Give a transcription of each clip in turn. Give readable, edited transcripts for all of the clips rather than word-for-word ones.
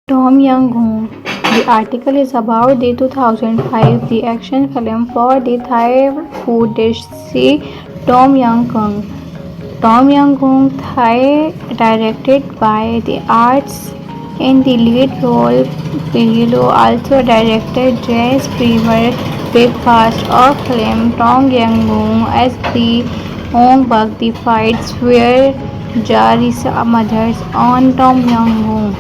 Tom Young-hoon. The article is about the 2005 the action film for the Thai food dish Tom Yum Goong. Tom Yum Goong, Thai, directed by the arts. In the lead role, Pihilo also directed Jazz Premier Breakfast of film Tom Yum-goong as the Ong Bak. The fights were Jarisa mothers on Tom Yum-goong.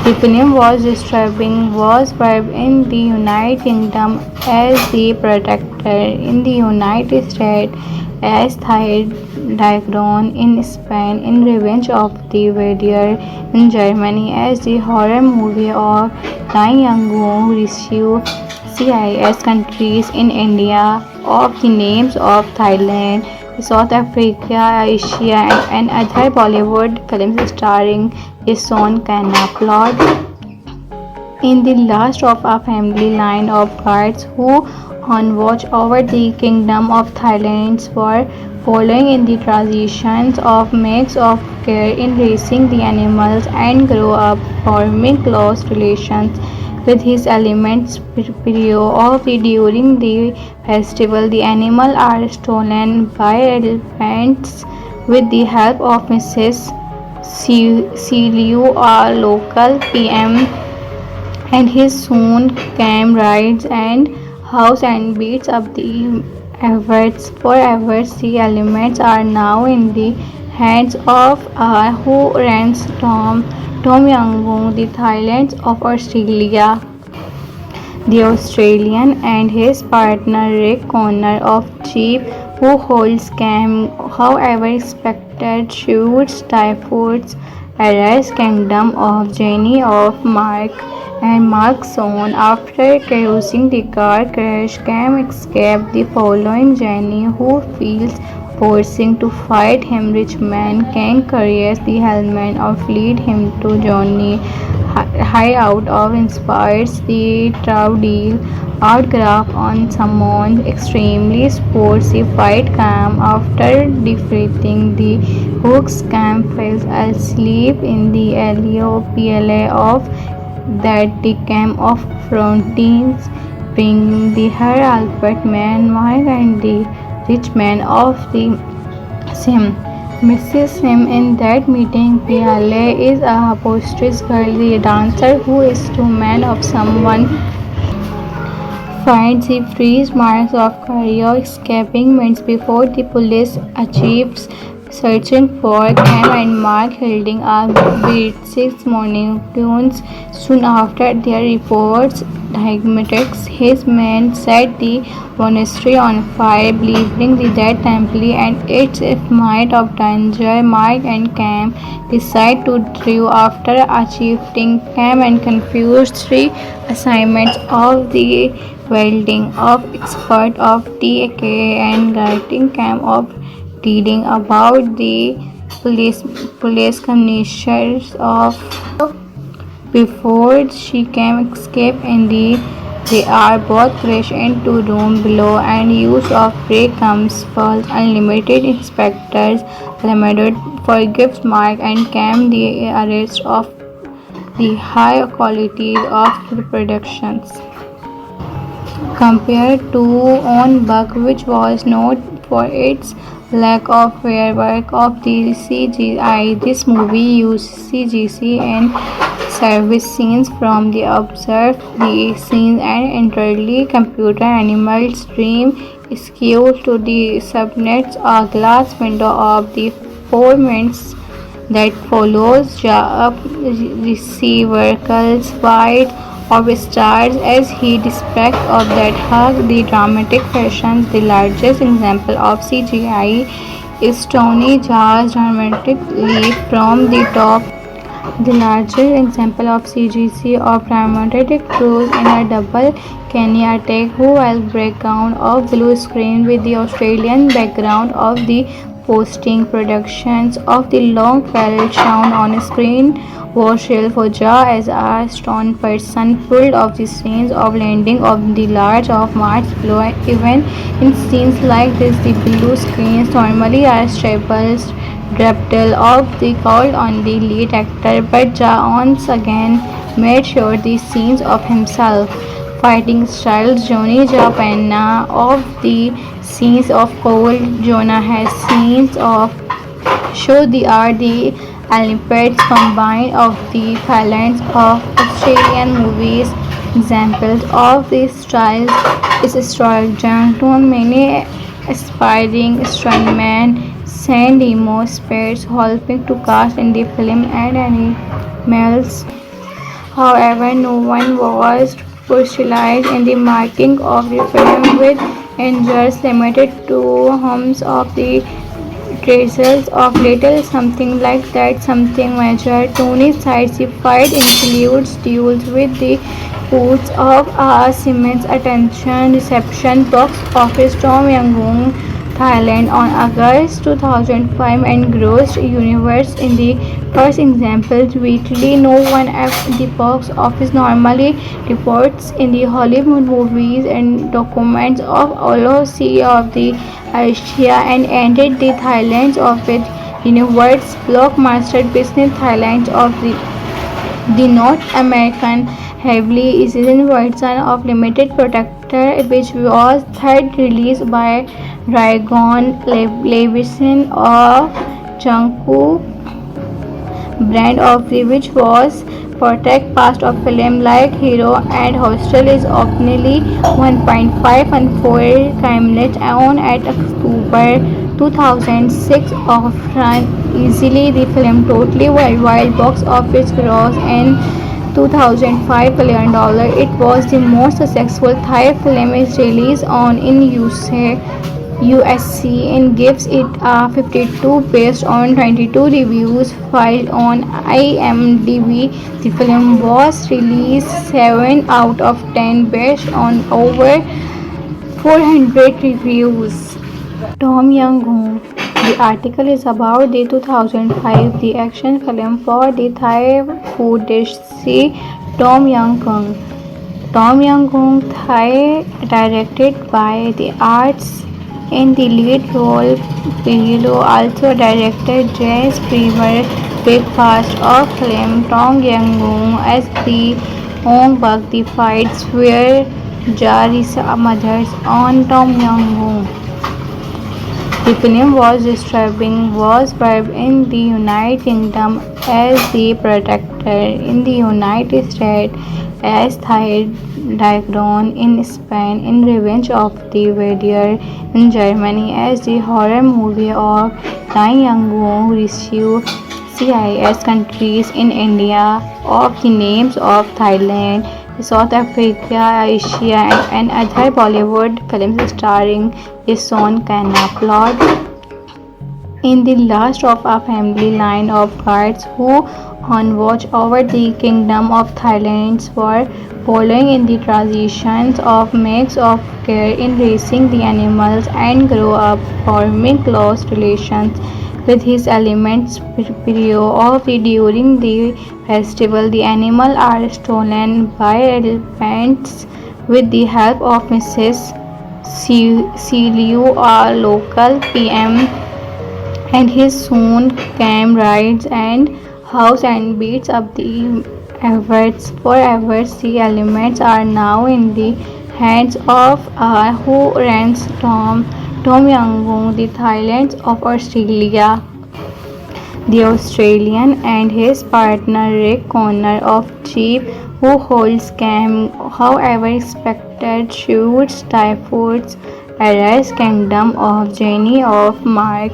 The film was described in the United Kingdom as The Protector, in the United States as Thai Dagon, in Spain in Revenge of the Warrior, in Germany as the horror movie of Dai Yang received CIS countries, in India of the names of Thailand, South Africa, Asia, and other Bollywood films starring Jason Khanna. Plot: in the last of a family line of guards who on watch over the kingdom of Thailand were following in the traditions of makes of care in raising the animals and grow up forming close relations with his elements. During the festival, the animals are stolen by elephants with the help of Mrs. Liu, a local PM, and his soon came rides and house and beats up the efforts. Forever, the elements are now in the hands of who runs Tom Young, the Thailand of Australia. The Australian and his partner Rick Connor of Jeep, who holds Cam, however, expected shoots typhoons Arise Kingdom of Jenny of Mark and Mark's son. After causing the car crash, Cam escaped the following Jenny, who feels forcing to fight him. Richmond King carries the helmet of lead him to Johnny hideout of inspires the Troudil autograph on someone extremely sporty fight Cam. After defeating the Hooks, Cam falls asleep in the LOPLA of that the Cam of Frontines bring the her Albert Man, Mike and the rich man of the Sim. Mrs. Sim in that meeting, Piale is a boisterous girl, the dancer who is to man of someone finds the freeze marks of career escaping minutes before the police achieves searching for Cam and Mark holding a beat 6 monikins. Soon after their reports, Diagmatics, his men set the monastery on fire, believing the dead temple and its might of danger. Mark and Cam decide to drive after achieving Cam and confused 3 assignments of the welding of expert of TK and guiding Cam of reading about the police commissioners of before she can escape in they are both crashed into room below and use of brake comes false unlimited inspectors limited forgives Mark and Cam the arrest of the high quality of the productions compared to On Buck, which was known for its lack of fair work of the CGI. This movie used CGC and service scenes from the observed the scenes and entirely computer animals dream skewed to the subnets a glass window of the 4 minutes that follows receiver calls white of stars as he despite of that hug the dramatic fashion. The largest example of CGI is Tony Jaa's dramatic leap from the top. The largest example of CGC of dramatic cruise in a double Kenya attack who will background of blue screen with the Australian background of the posting productions of the long fell shown on screen was Shil Foja as a stone person full of the scenes of landing of the large of Mars below. Even in scenes like this, the blue screens normally are stable Reptile of the called on the lead actor, but Ja once again made sure the scenes of himself. Fighting styles Johnny Japana of the scenes of Cole Jonah has scenes of show the are the Olympics combined of the Thailand's of Australian movies. Examples of this style is Stroll Jangton, many aspiring stuntmen send emo spares helping to cast in the film and animals. However, no one was specialized in the marking of the film with injuries limited to homes of the traces of little something like that something major. Tony's sci-fi includes duels with the Poots of a Siemens attention reception box office Tom Yangon Thailand on August 2005 and grossed universe in the first example weekly. No one at the box office normally reports in the Hollywood movies and documents of LOC of the Asia and ended the Thailand of it universe blockbuster business Thailand of the North American heavily seasoned version of Limited Protector, which was third released by Raygon Levison of Changku brand of which was protect past of film like Hero and Hostel is openly 1.5 and 4 timeless on at October 2006 of run easily the film totally worldwide box office gross in $2005 million. It was the most successful Thai film is released on in USC and gives it a 52 based on 22 reviews filed on IMDb. The film was released 7 out of 10 based on over 400 reviews. Tom Young-hoon. The article is about the 2005 the action film for the Thai food dish Tom Young-hoon. Tom Young-hoon Thai directed by the arts in the lead role. Below also directed Jess Primer Breakfast of film Tom Young-hoon as the Ong Bak the fights where Jarisa mothers on Tom Young-hoon. The film was distributed in the United Kingdom as The Protector, in the United States as Thai Dragon, in Spain in Revenge of the Warrior, in Germany as the horror movie of Tai Yang received CIS countries in India of the names of Thailand, South Africa, Asia and other Bollywood films starring Son Khanna. Plot in the last of a family line of guards who on watch over the kingdom of Thailand were following in the traditions of makes of care in raising the animals and grow up forming close relations with his elements of the during the festival the animals are stolen by elephants with the help of Mrs. Liu, a local PM, and his soon came rides and house and beats up the efforts forever. The elements are now in the hands of who runs Tom Young, the Thailand of Australia. The Australian and his partner Rick Connor of Jeep, who holds Cam, however, expected shoots Typhoon's Ares Kingdom of Jenny of Mark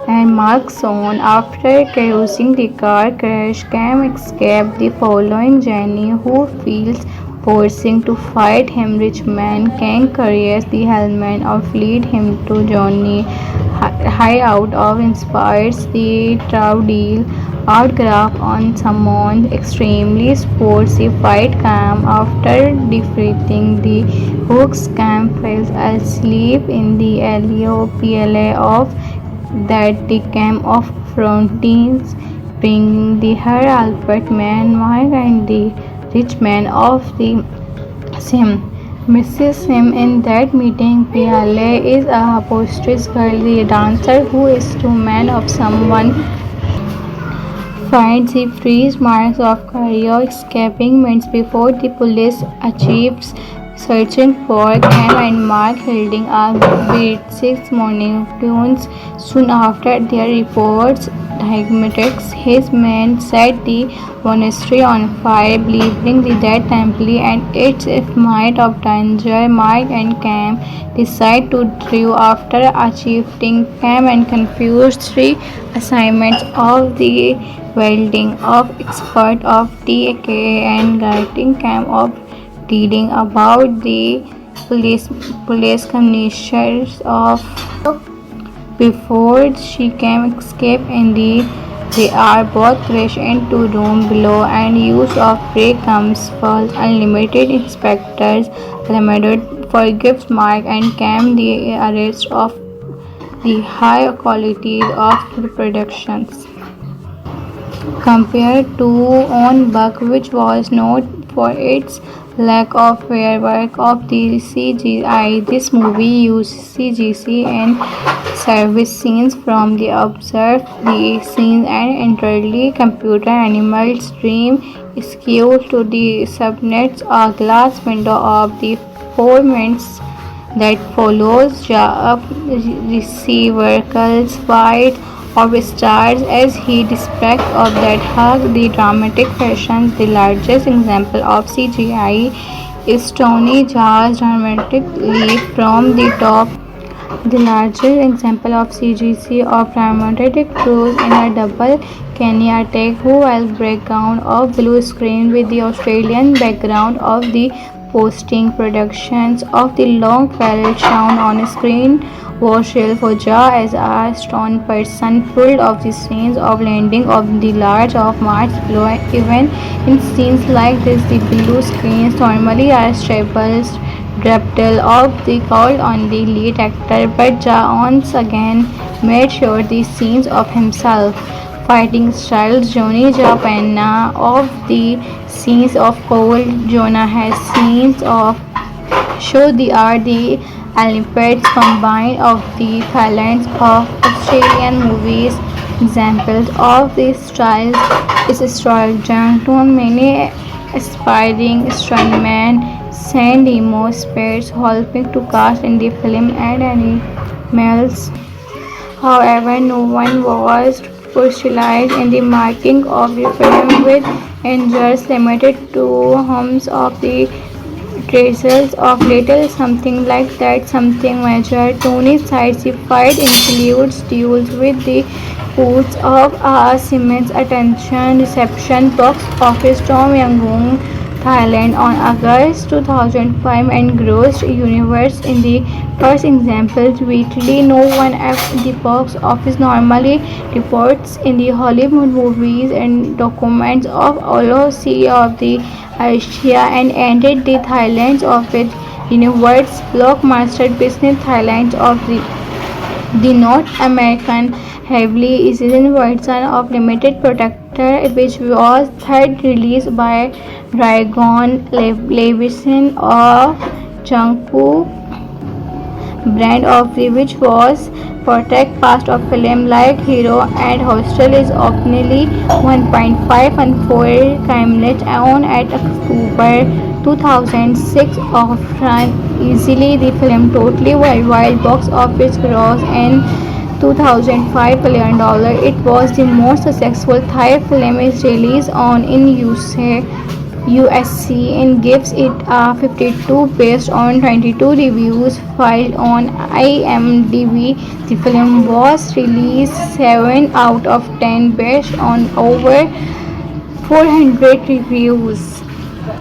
and Mark's son. After causing the car crash, Cam escaped the following Jenny, who feels forcing to fight him. Richmond King carries the helmet of lead him to Johnny hideout of inspires the Troudil autograph on someone extremely sporty fight Cam after defeating the Hooks. Cam falls asleep in the LOPLA of that the camp of frontines bringing the her Albert Man Mark and the rich man of the Sim. Mrs. Sim in that meeting, Piale is a boisterous girl dancer who is to man of someone finds the freeze marks of career escaping minutes before the police achieves searching for Cam and Mark holding a basic morning tunes soon after their reports diagnostics. His men set the monastery on fire, believing the dead temple and its might of danger. Mark and Cam decide to drive after achieving Cam and confused three assignments of the welding of expert of TK and guiding Cam of reading about the police commissioners of before she can escape in they are both crashed into room below and use of brake comes false unlimited inspectors limited forgives Mark and Cam the arrest of the high quality of the productions compared to own Buck, which was known for its lack of fair work of the CGI. This movie used CGC and service scenes from the observed the scenes and entirely computer animals dream skewed to the subnets a glass window of the 4 minutes that follows Jaap receiver's fight of stars as he despite of that hug the dramatic fashion. The largest example of CGI is Tony Jaa's dramatic leap from the top. The largest example of CGC of dramatic cruise in a double Kenya take who will background of blue screen with the Australian background of the posting productions of the long barrel shown on screen was real for Ja as a stone person full of the scenes of landing of the large of Mars below. Even in scenes like this, the blue screens normally are stable Reptile of the call on the lead actor, but Ja once again made sure the scenes of himself. Fighting styles Johnny Japana of the scenes of Cole Jonah has scenes of show the are the Olympics combined of the talents of Australian movies. Examples of this style is Stroll Jangton, many aspiring stuntmen send emo spirits helping to cast in the film and animals. However, no one was specialized in the marking of the film with injuries limited to homes of the traces of little something like that something major. Tony's side-fight includes duels with the courts of Siemens attention reception box office Tom Yangon Thailand on August 2005 and grossed universe in the first example weekly. No one at the box office normally reports in the Hollywood movies and documents of LOC of the Asia and ended the Thailand of it universe blockbuster business Thailand of the North American heavily seasoned version of Limited Protector, which was third released by Dragon Levison of Changku brand of which was protect past of film like Hero and Hostel is optionally 1.5 and 4 timeless on at October 2006 offline easily the film totally worldwide box office gross in $2005 billion. It was the most successful Thai film is released on in USC and gives it a 52 based on 22 reviews filed on IMDb. The film was released 7 out of 10 based on over 400 reviews.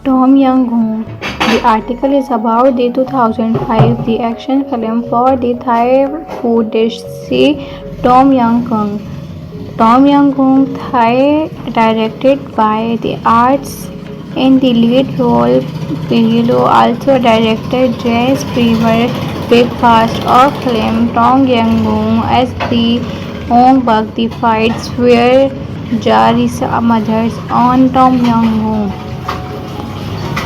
Tom Young-hoon. The article is about the 2005 the action film for the Thai food dish Tom Yum Goong. Tom Yum Goong Thai directed by the arts in the lead role Pihilo also directed Jazz Fever Breakfast of film Tom Yum Goong as the Ong Bak the fights where Jarisa mothers on Tom Yum Goong.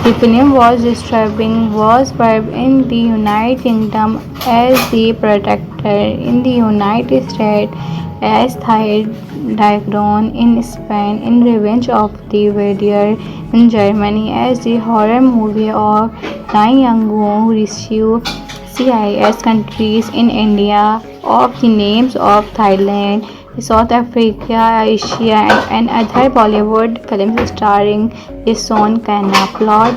The film was distributed in the United Kingdom as The Protector in the United States, as Dragon in Spain, in Revenge of the Warrior in Germany, as the horror movie of Dai Yang Wu received CIS countries in India, of the names of Thailand, South Africa, Asia, and other Bollywood films starring Jason Khanna. Plot: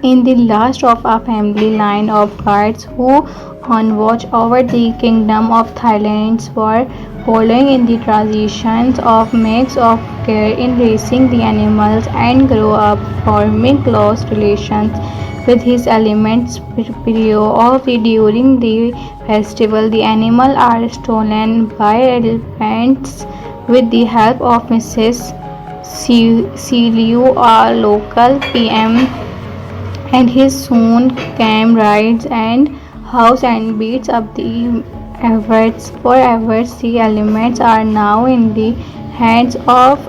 in the last of a family line of guards who on watch over the kingdom of Thailand were following in the traditions of makes of care in raising the animals and grow up forming close relations with his elements of the during the festival. The animals are stolen by elephants with the help of Mrs. Liu, a local PM, and his son came rides and house and beats up the efforts. Forever, the elements are now in the hands of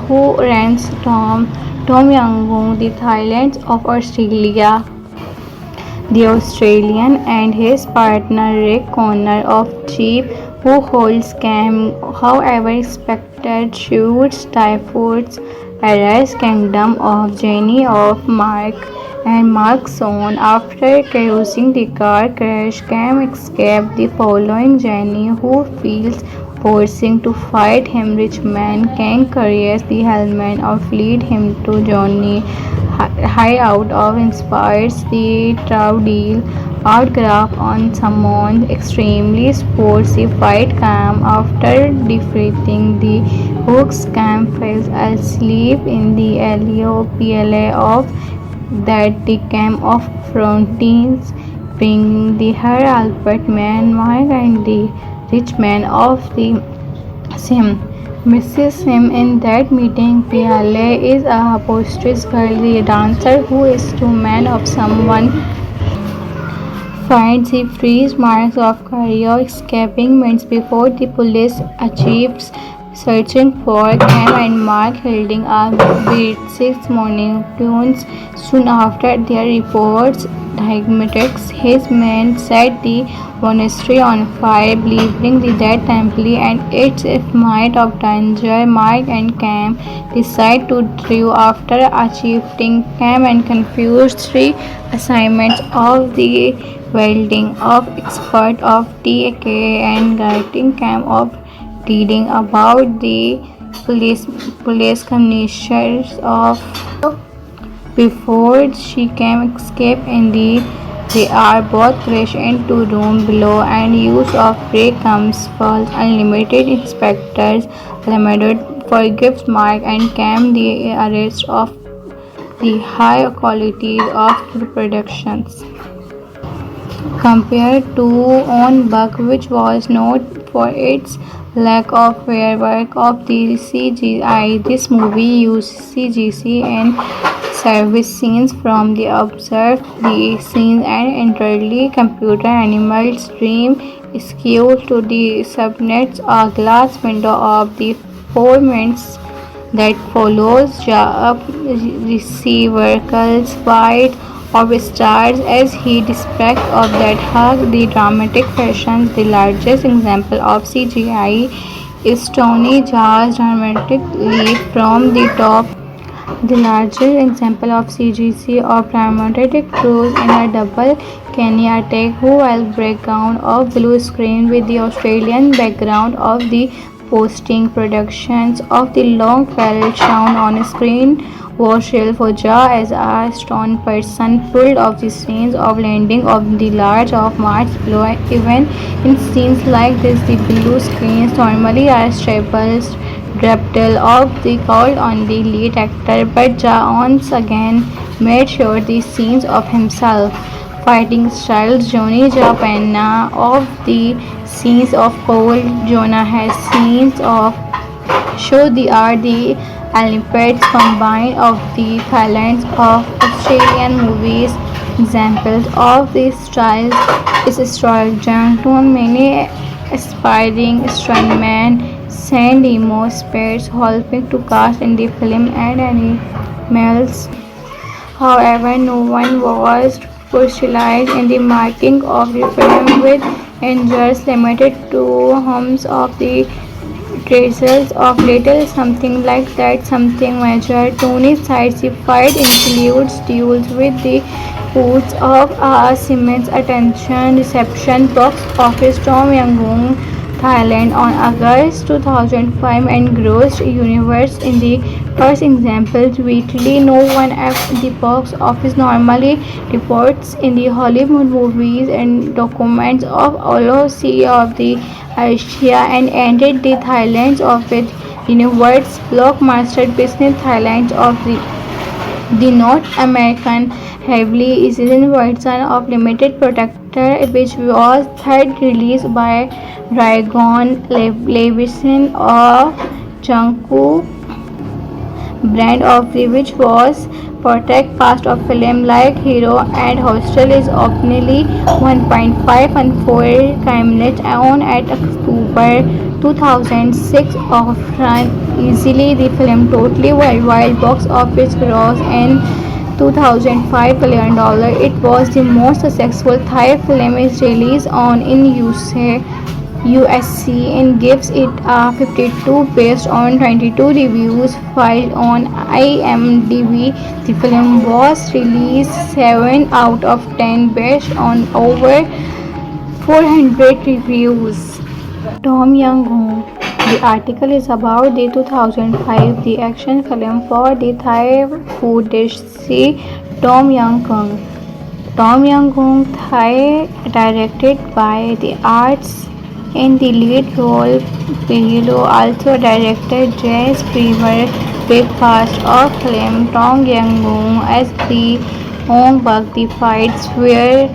who runs Tom Young Woong, the Thailand of Australia. The Australian and his partner Rick Connor of Jeep, who holds Cam, however, expected shoots Typhoon's Paradise Kingdom of Jenny of Mark and Mark's son. After causing the car crash, Cam escaped the following Jenny, who feels forcing to fight him. Richmond King carries the helmet of lead him to Johnny hideout of inspires the Troudil autograph on someone extremely sporty fight Cam. After defeating the Hooks, Cam falls asleep in the LOPLA of that the camp of Frontines, bringing the Her Albert Man, Mike, and the rich man of the Sim. Mrs. Sim in that meeting, Piale is a boisterous girl, the dancer who is to man of someone finds the freeze marks of Cario escaping minutes before the police achieves searching for Cam and Mark holding a beat 6 morning tunes. Soon after their reports, Diagmatics, his men set the monastery on fire, believing the dead temple and its might of danger. Mark and Cam decide to drive after achieving Cam and confused 3 assignments of the welding of expert of TK and guiding Cam of reading about the police commissioners of before she can escape in they are both crashed into room below and use of brake comes false. Unlimited inspectors limited forgives Mark and Cam the arrest of the high quality of productions compared to On Buck, which was known for its lack of fair work of the CGI. This movie used CGC and service scenes from the observed the scenes and entirely computer animal stream skewed to the subnets. A glass window of the 4 minutes that follows receiver calls fight of stars as he despite of that hug the dramatic fashion. The largest example of CGI is Tony Jaa's dramatic leap from the top. The largest example of CGC of dramatic cruise in a double Kenny attack who will background of blue screen with the Australian background of the posting productions of the long fell shown on screen was real for Ja as a stone person pulled of the scenes of landing of the large of Mars below. Even in scenes like this, the blue screens normally are stable reptile of the called on the lead actor, but Ja once again made sure the scenes of himself. Fighting styles Johnny Japana of the scenes of Cole Jonah has scenes of show the are the Olympics combined of the Thailand of Australian movies. Examples of this style is Stroll Jangton, many aspiring stuntmen send emo spirits helping to cast in the film and animals However, no one was brutalized in the making of the film, with injuries limited to homes of the traces of little something like that something major. Tony's sci-fi includes duels with the Foods of Siemens attention reception box office Tom Yangon Thailand on August 2005 and grossed universe in the first example weekly. No one at the box office normally reports in the Hollywood movies and documents of Olosi of the Asia and ended the Thailand of it universe blockbuster business Thailand of the North American heavily seasoned version of Limited Protector, which was third released by Dragon Levison of Janku brand of the which was protect past of film like Hero and Hostel is openly 1.5 and 4 minutes on at October 2006 of run easily the film totally worldwide box office gross in 2005 $1 billion. It was the most successful Thai film is released on in USC and gives it a 52 based on 22 reviews filed on IMDb. The film was released 7 out of 10 based on over 400 reviews. Tom Young-hoon. The article is about the 2005 the action film for the Thai food dish See Tom Young-hoon. Tom Young-hoon Thai directed by the arts in the lead role. Below also directed Jazz Fever Breakfast of film Tom Young-hoon as the Ong Bak the fights where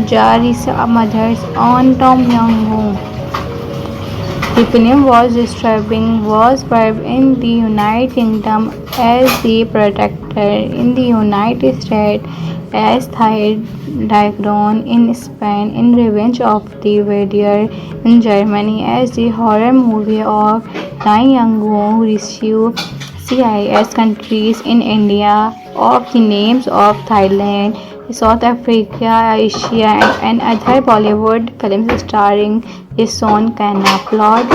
Jarisa mothers on Tom Young-hoon. The film was distributed was in the United Kingdom as The Protector, in the United States as Thai Dragon, in Spain in Revenge of the Warrior, in Germany as the horror movie of Dai Yang received CIS countries in India of the names of Thailand, South Africa, Asia and other Bollywood films starring Son Khanna. Plot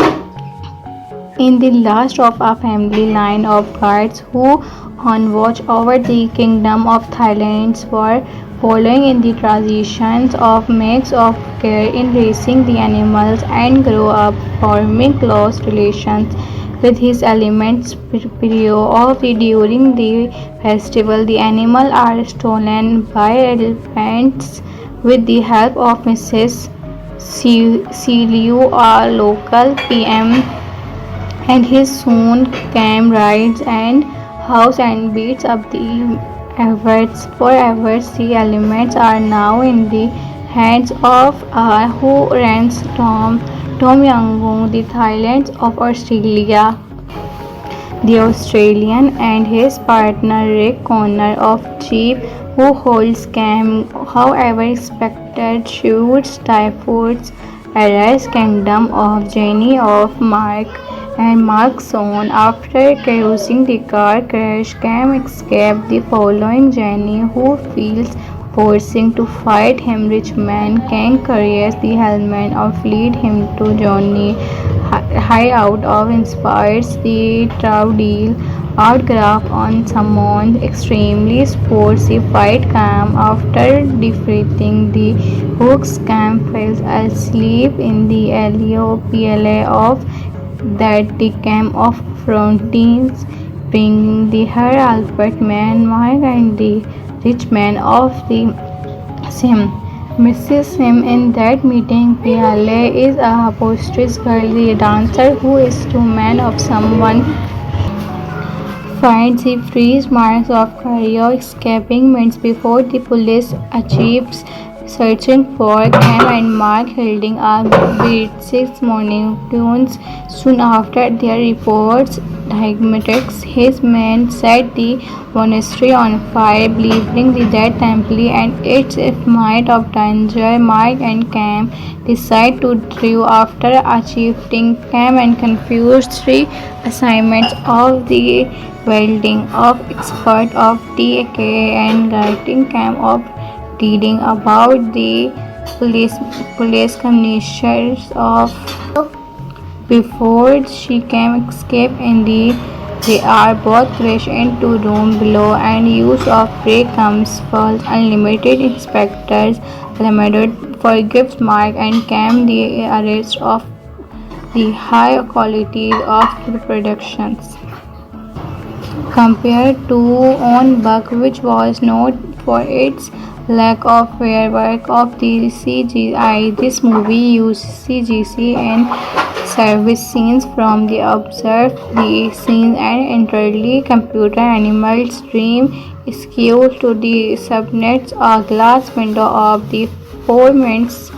in the last of a family line of guards who on watch over the kingdom of Thailand were following in the traditions of makes of care in raising the animals and grow up forming close relations with his elements of the during the festival the animals are stolen by elephants with the help of Mrs. Liu, a local PM, and his soon came rides and house and beats up the efforts forever. The elements are now in the hands of who runs Tom Yangon, the Thailand of Australia. The Australian and his partner Rick Connor of Jeep, who holds Cam, however, expected shoots typhoons Arise Kingdom of Jenny of Mark and Mark's son. After causing the car crash, Cam escaped the following Jenny, who feels forcing to fight him. Richmond King carries the helmet of lead him to Johnny hideout of inspires the Troudil autograph on someone extremely sporty fight Cam after defeating the Hooks. Cam falls asleep in the LOPLA of that the Cam of Frontines bringing the her Albert Man Mark and the rich man of the Sim. Mrs. Sim in that meeting Piale is a boisterous girl, the dancer who is to man of someone finds the freeze marks of Cario escaping minutes before the police achieves searching for Cam and Mark holding a British monocules. Soon after their reports diagnostics, his men set the monastery on fire, believing that temple and its might of danger. Mark and Cam decide to drive after achieving Cam and confused three assignments of the welding of expert of DK and guiding Cam of reading about the police commissioners of before she can escape in they are both crashed into room below and use of break comes false unlimited inspectors limited forgives Mark and Cam the arrest of the high quality of the productions compared to own Buck, which was known for its lack of fair work of the CGI. This movie used CGC and service scenes from the observed the scenes and entirely computer animals dream skewed to the subnets a glass window of the 4 minutes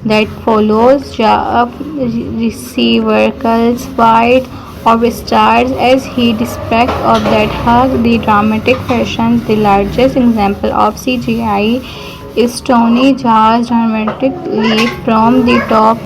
that follows Jaap receiver's fight of stars as he despite of that hug the dramatic fashion. The largest example of CGI is Tony Jaa's dramatic leap from the top.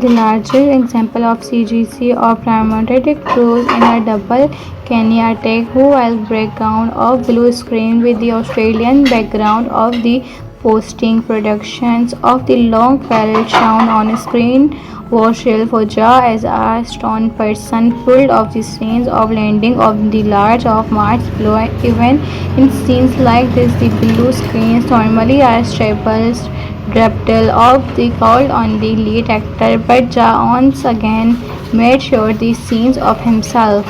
The largest example of CGC of dramatic cruise in a double Kenny attack who will background of blue screen with the Australian background of the posting productions of the long barrel shown on screen was real for Jaa as a stone person pulled off the scenes of landing of the large of Mars below. Even in scenes like this, the blue screens normally are staples draped of the called on the lead actor, but Jaa once again made sure the scenes of himself.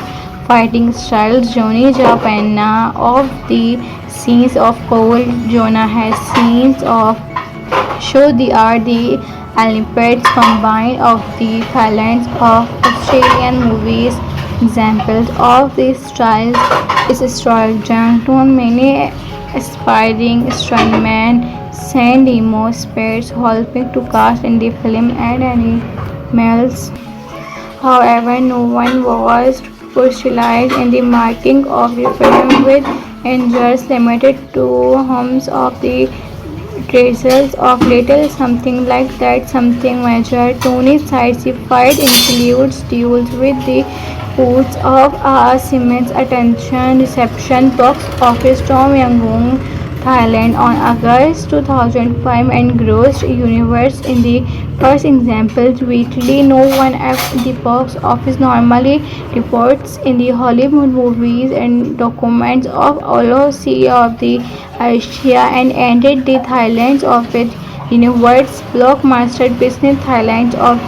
Fighting styles Johnny Jaa Penna of the scenes of Cole Jonah has scenes of show the art the Olympics combined of the talents of Australian movies. Examples of this style is Stroll Johnson, many aspiring stuntmen send emo spirits helping to cast in the film and animals. However, no one was specialized in the marking of the film with injuries limited to homes of the traces of little something like that something major. Tony's sci fight includes duels with the ports of Siemens attention reception box office Tom Yangon Thailand on August 2005 and grossed universe in the first example weekly. No one at the box office normally reports in the Hollywood movies and documents of LOC of the Asia and ended the Thailand of it universe blockbuster business Thailand of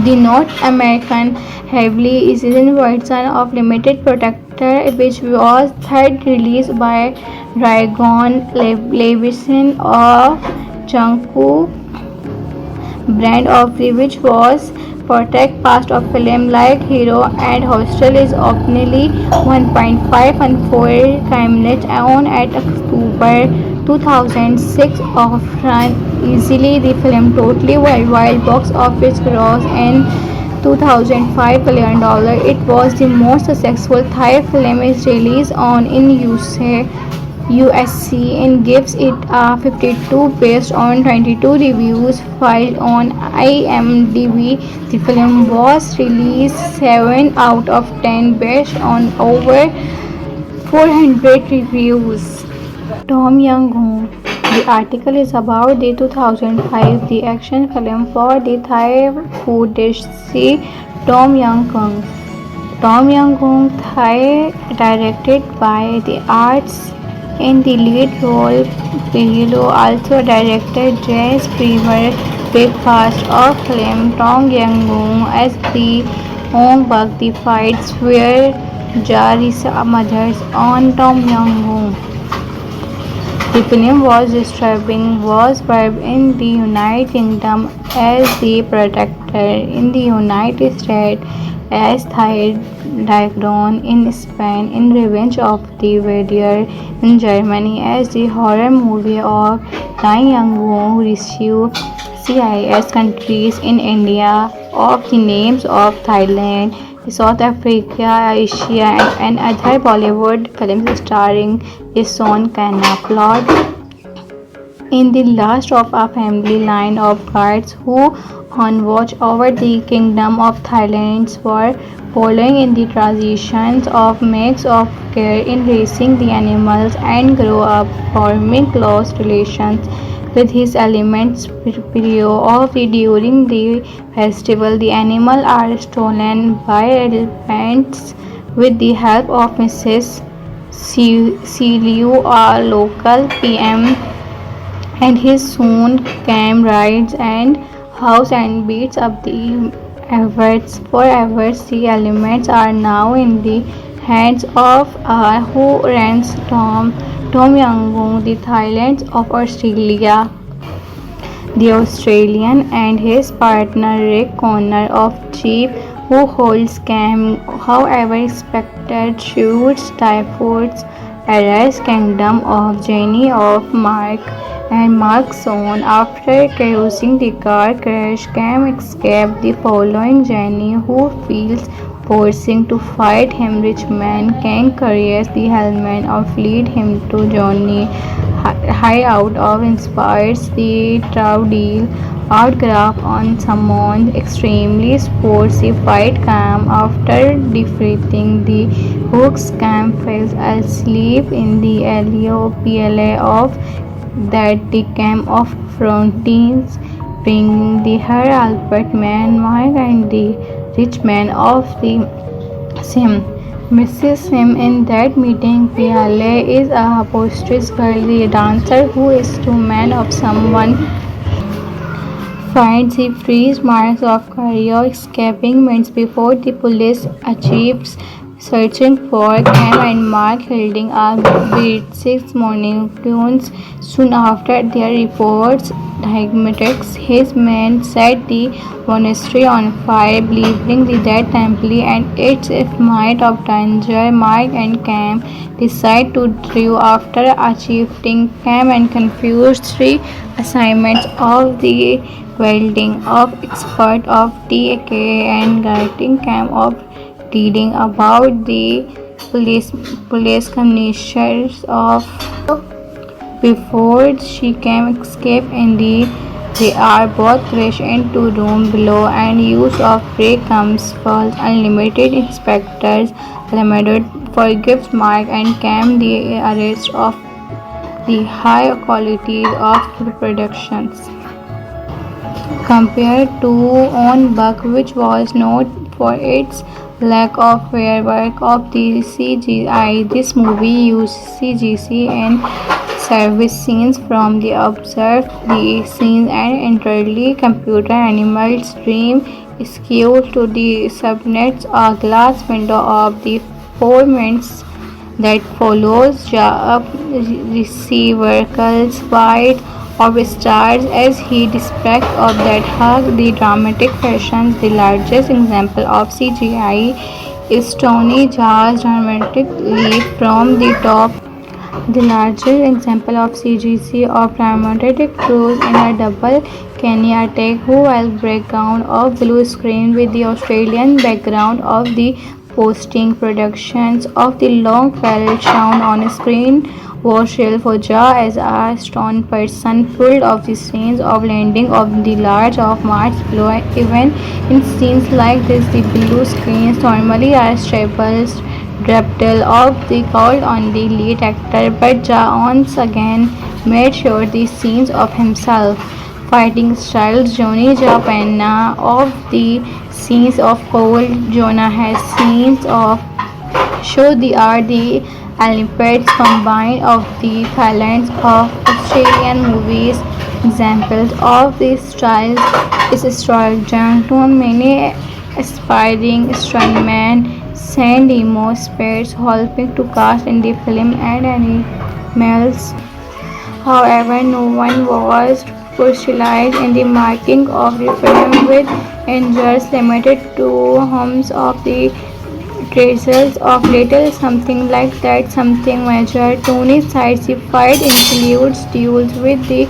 the North American heavily seasoned version of Limited Protector, which was third released by Dragon Levison of Changku brand of which was protect past of film like Hero and Hostel is openly 1.5 and 4 minutes on at October 2006 of run easily the film totally worldwide box office gross in $2005 million. It was the most successful Thai film is released on in USC and gives it a 52 based on 22 reviews filed on IMDb. The film was released 7 out of 10 based on over 400 reviews. Tom Young-hoon. The article is about the 2005 the action film for the Thai food dish Tom Yum Goong. Tom Yum Goong Thai directed by the arts in the lead role. Below also directed Jazz Premier Breakfast of film Tom Yum Goong as the Ong Bak the fights where Jarisa mothers on Tom Yum Goong. The film was distributed in the United Kingdom as The Protector. In the United States, as Diagon in Spain, in Revenge of the Warrior in Germany, as the horror movie of Dai Yang Woo received CIS countries in India, of the names of Thailand, South Africa, Asia, and other Bollywood films starring Son Khanna. Plot: in the last of a family line of guards who on watch over the kingdom of Thailand were following in the traditions of makes of care in raising the animals and grow up forming close relations with his elements of the during the festival the animals are stolen by elephants with the help of Mrs. Celu, a local PM, and he soon came rides and house and beats up the efforts forever. The elements are now in the hands of who runs Tom Young, the Thailand of Australia. The Australian and his partner Rick Connor of Chief, who holds Cam, however, expected shoots typhoons Arise Kingdom of Jenny of Mark and Mark's son. After causing the car crash, Cam escaped the following Jenny, who feels forcing to fight him. Richmond King carries the helmet and lead him to Johnny hideout of inspires the Troudil outgraph on someone extremely sporty fight Cam after defeating the Hooks. Cam falls asleep in the LOPLA of that the camp of frontines bringing the her Albert Man, Mike and the rich man of the Sim. Mrs. Sim in that meeting Piale is a boisterous girl, the dancer who is to man of someone finds the freeze marks of career escaping minutes before the police achieves searching for Cam and Mark holding a beat 6 morning tunes. Soon after their reports diagnostics, his men set the monastery on fire, believing the dead temple and its might of danger. Mark and Cam decide to drive after achieving Cam and confused three assignments of the welding of expert of TK and guiding Cam of reading about the police commissioners of before she can escape in they are both crashed into room below and use of break comes false unlimited inspectors limited forgives Mark and Cam the arrest of the high quality of the productions compared to On Buck, which was known for its lack of fair work of the CGI. This movie used CGC and service scenes from the observed the scenes and entirely computer animated stream skewed to the subnets a glass window of the 4 minutes that follows receiver calls fight of stars as he depicts of that hug the dramatic fashions. The largest example of CGI is Tony Jaa's dramatic leap from the top. The largest example of CGC of dramatic cruise in a double Kenny attack who will breakdown of blue screen with the Australian background of the posting productions of the long fell shown on screen was real for Ja as a stone person pulled of the scenes of landing of the large of Mars below. Even in scenes like this the blue screens normally are stable Draptel of the called on the lead actor, but Ja once again made sure the scenes of himself. Fighting styles Johnny Japana of the scenes of Cole Jonah has scenes of show the art the Olympics combined of the talents of Australian movies. Examples of these styles is Stroll Johnson, many aspiring stuntmen send emo spirits helping to cast in the film and animals. However, no one was specialized in the marking of the film with injuries limited to homes of the traces of little something like that something major. Tony's sci-fi includes duels with the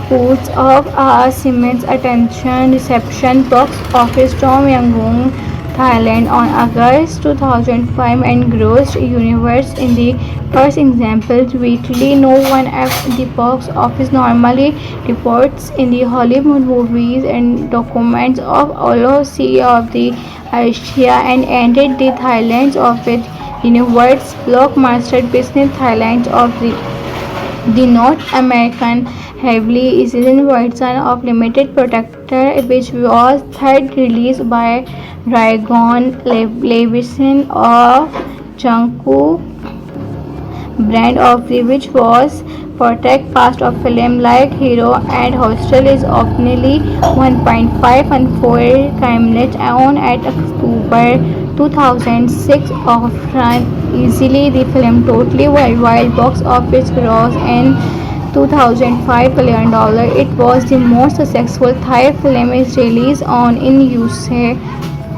Foods of Siemens attention reception box office Tom Yangon Thailand on August 2005 and grossed universe in the first example weekly. No one at the box office normally reports in the Hollywood movies and documents of LOC of the Asia and ended the Thailand of it universe blockbuster business Thailand of the North American heavily seasoned version of Limited Protector, which was third released by Dragon Levison of Changku brand of the which was protect past of film like Hero and Hostel is optionally 1.5 and 4 criminals on at October 2006 of run easily the film totally worldwide box office gross in $2005 million. It was the most successful Thai film is released on in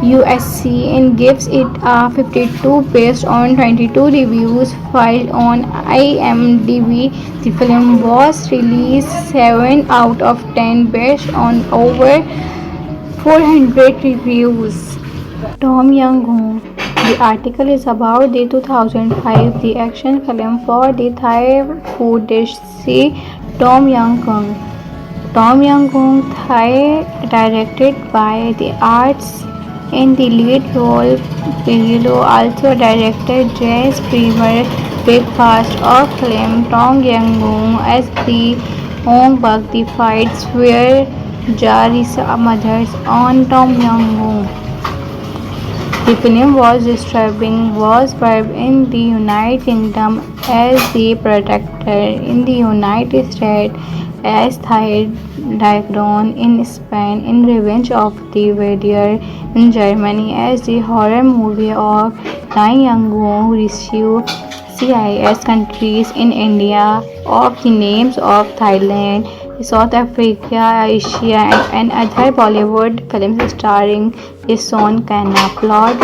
USC and gives it a 52 based on 22 reviews filed on IMDb. The film was released 7 out of 10 based on over 400 reviews. Tom Young-hoon. The article is about the 2005 the action film for the Thai food dish C. Tom Young-hoon. Tom Young-hoon Thai directed by the arts in the lead role. Pirillo also directed Jazz Premier Breakfast of film Tom Young-hoon as the Ong Bak the fights where Jarisa mothers on Tom Young-hoon. The film was distributed in the United Kingdom as The Protector, in the United States as Thai Dragon, in Spain in Revenge of the Warrior, in Germany as the horror movie of Dai Yangon, received CIS countries in India of the names of Thailand, South Africa, Asia and other Bollywood films starring Son Khanna. Plot: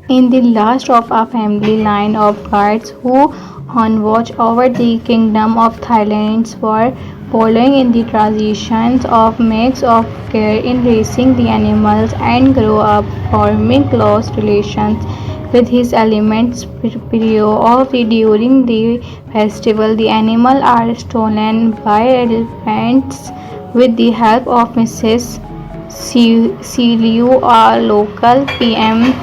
in the last of a family line of guards who on watch over the kingdom of Thailand were following in the traditions of mix of care in raising the animals and grow up forming close relations with his elements of the during the festival. The animals are stolen by elephants with the help of Mrs. Liu, a local PM,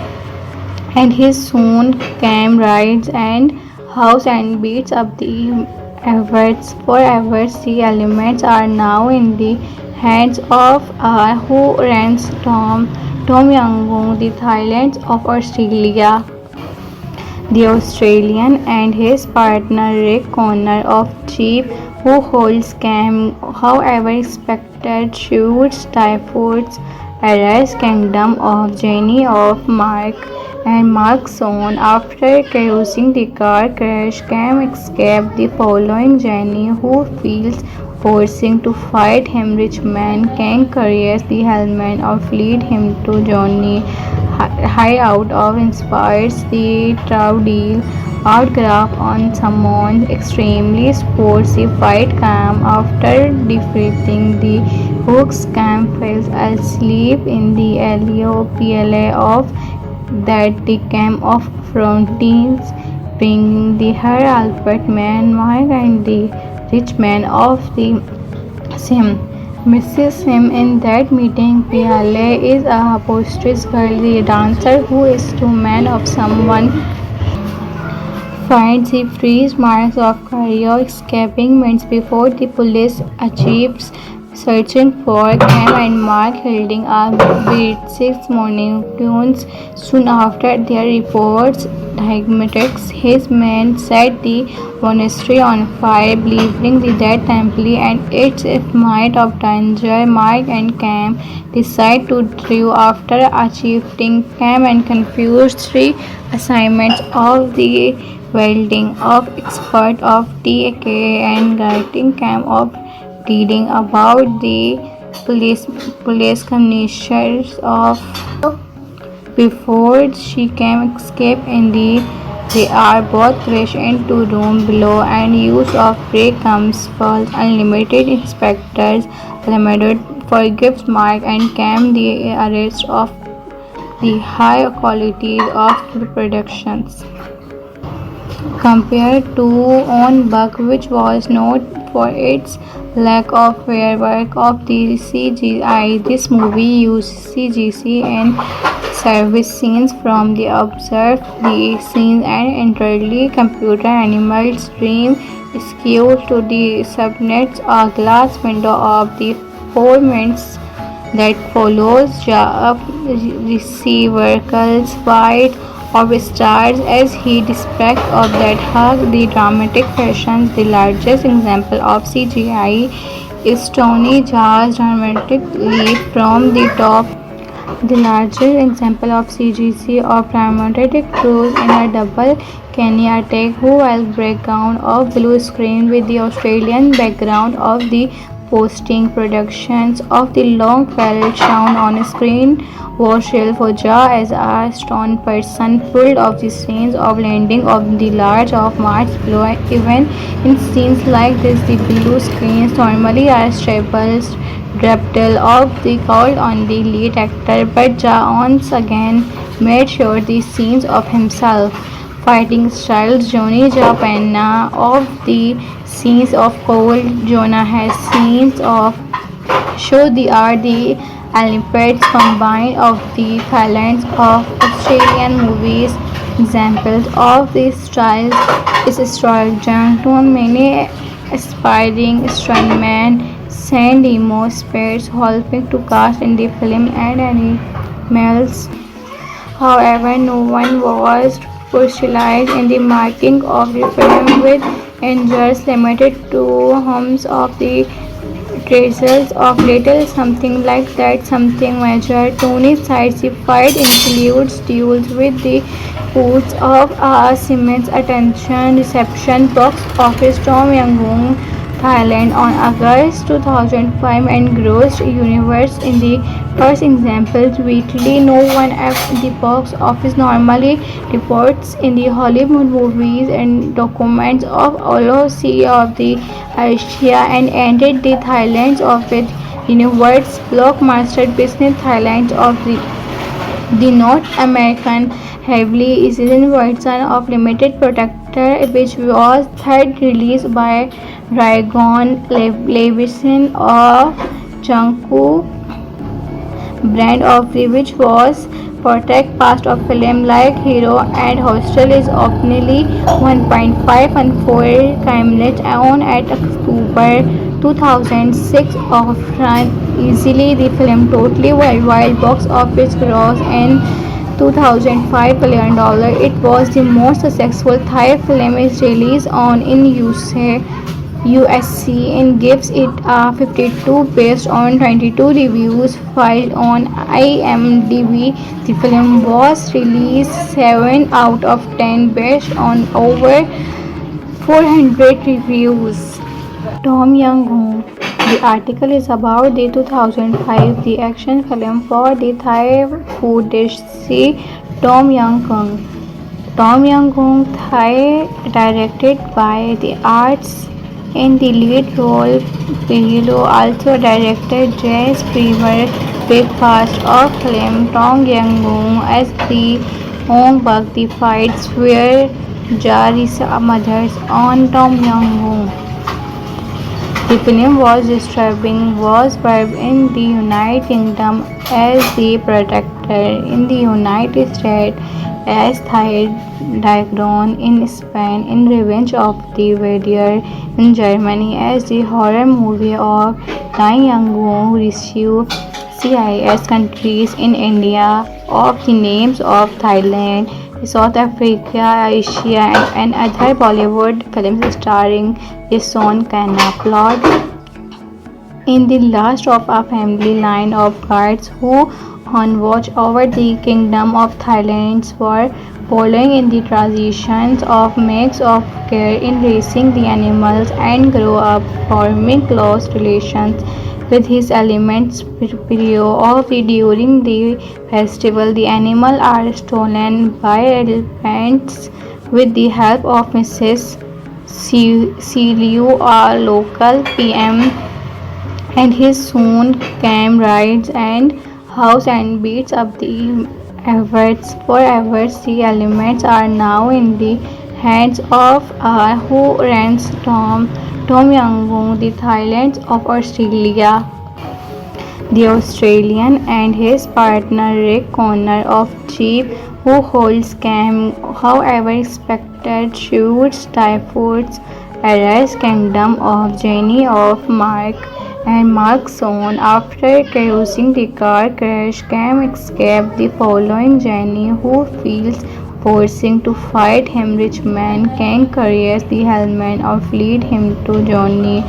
and his soon came rides and house and beats up the efforts forever. The elements are now in the hands of who runs Tom Young, the Thailand of Australia. The Australian and his partner Rick Connor of Jeep, who holds Cam, however expected shoots Typhoid's Arrest Kingdom of Jenny of Mark and Mark's son. After causing the car crash, Cam escaped the following Jenny, who feels forcing to fight him. Rich man Kang carries the helmet or lead him to Johnny hideout of inspires the deal outgraph on someone extremely sporty fight Cam. After defeating the Hooks, Cam falls asleep in the LOPLA of that the camp of frontines bring the her Albert man Mark and the rich man of the Sim. Mrs. Sim in that meeting Piale is a posterous girl, the dancer who is to man of someone finds the freeze marks of Cario escaping minutes before the police achieves searching for Cam and Mark holding a beat 6 morning tunes. Soon after their reports diagnostics, his men set the monastery on fire, believing the dead temple and its might of danger. Mark and Cam decide to drive after achieving Cam and confused 3 assignments of the welding of expert of TK and guiding Cam of reading about the police commissioners of before she can escape in they are both crashed into room below and use of break-comes falls unlimited inspectors limited forgives Mark and Cam the arrest of the high quality of the productions compared to On Buck, which was known for its lack of fair work of the CGI. This movie used CGC and service scenes from the observed the scenes and entirely computer animals dream skewed to the subnets a glass window of the 4 minutes that follows Jaap receiver's fight of stars as he despite of that hug the dramatic fashions. The largest example of CGI is Tony Jaa's dramatic leap from the top. The largest example of CGC of dramatic cruise in a double Kenya attack who will breakdown of blue screen with the Australian background of the posting productions of the long fell shown on screen was real for Ja as a stone person pulled off the scenes of landing of the large of Mars below. Even in scenes like this the blue screens normally are stable Reptile of the called on the lead actor, but Ja once again made sure the scenes of himself. Fighting styles Johnny Ja Penna of the scenes of Cole Jonah has scenes of show the art the Olympics combined of the talents of Australian movies. Examples of these styles is Stroll Johnson, many aspiring stuntmen San Diego Spades helping to cast in the film and animals. However, no one was specialized in the marking of the film with injuries limited to homes of the traces of little something like that something major. Tony's sides the fight includes duels with the Pools of Siemens attention reception box office Tom Yangon Thailand on August 2005 and grossed universe in the first examples weekly. No one at the box office normally reports in the Hollywood movies and documents of LOC of the Asia and ended the Thailand of it universe blockbuster business Thailand of the North American heavily seasoned version of limited protector which was third released by Raygon Levison of Changku brand of which was protect past of film like Hero and Hostel is openly 1.5 and 4 timeless on at October 2006 of run easily the film totally worldwide box office gross in $2005 million. It was the most successful Thai film is released on in USC and gives it a 52 based on 22 reviews filed on IMDb. The film was released 7 out of 10 based on over 400 reviews. Tom Young-hoon. The article is about the 2005 the action film for the Thai food dish Tom Yum Goong. Tom Yum Goong Thai directed by the arts in the lead role Pihilo also directed Jazz Fever Breakfast of film Tom Yum Goong as the Hong Bak the fights where Jarisa mothers on Tom Yum Goong. The film was filmed in the United Kingdom as The Protector, in the United States as Thai Dagon, in Spain in Revenge of the Warrior, in Germany as the horror movie of Dai Yang Wu received CIS countries in India of the names of Thailand, South Africa, Asia and other Bollywood films starring Jason Khanna. Plot: in the last of a family line of guards who on watch over the kingdom of Thailand's war, following in the traditions of mix of care in raising the animals and grow up forming close relations with his elements during the festival. The animals are stolen by elephants with the help of Mrs. Celiu, a local PM, and he soon came rides and house and beats up the efforts forever. The elements are now in the hands of who runs Tom Yangon, the Thailand of Australia. The Australian and his partner Rick Connor of Jeep, who holds Cam, however, expected shoots typhoons Arise Kingdom of Jenny of Mark and Mark's son. After causing the car crash, Cam escaped the following Jenny, who feels forcing to fight him. Richman King carries the helmet or lead him to Johnny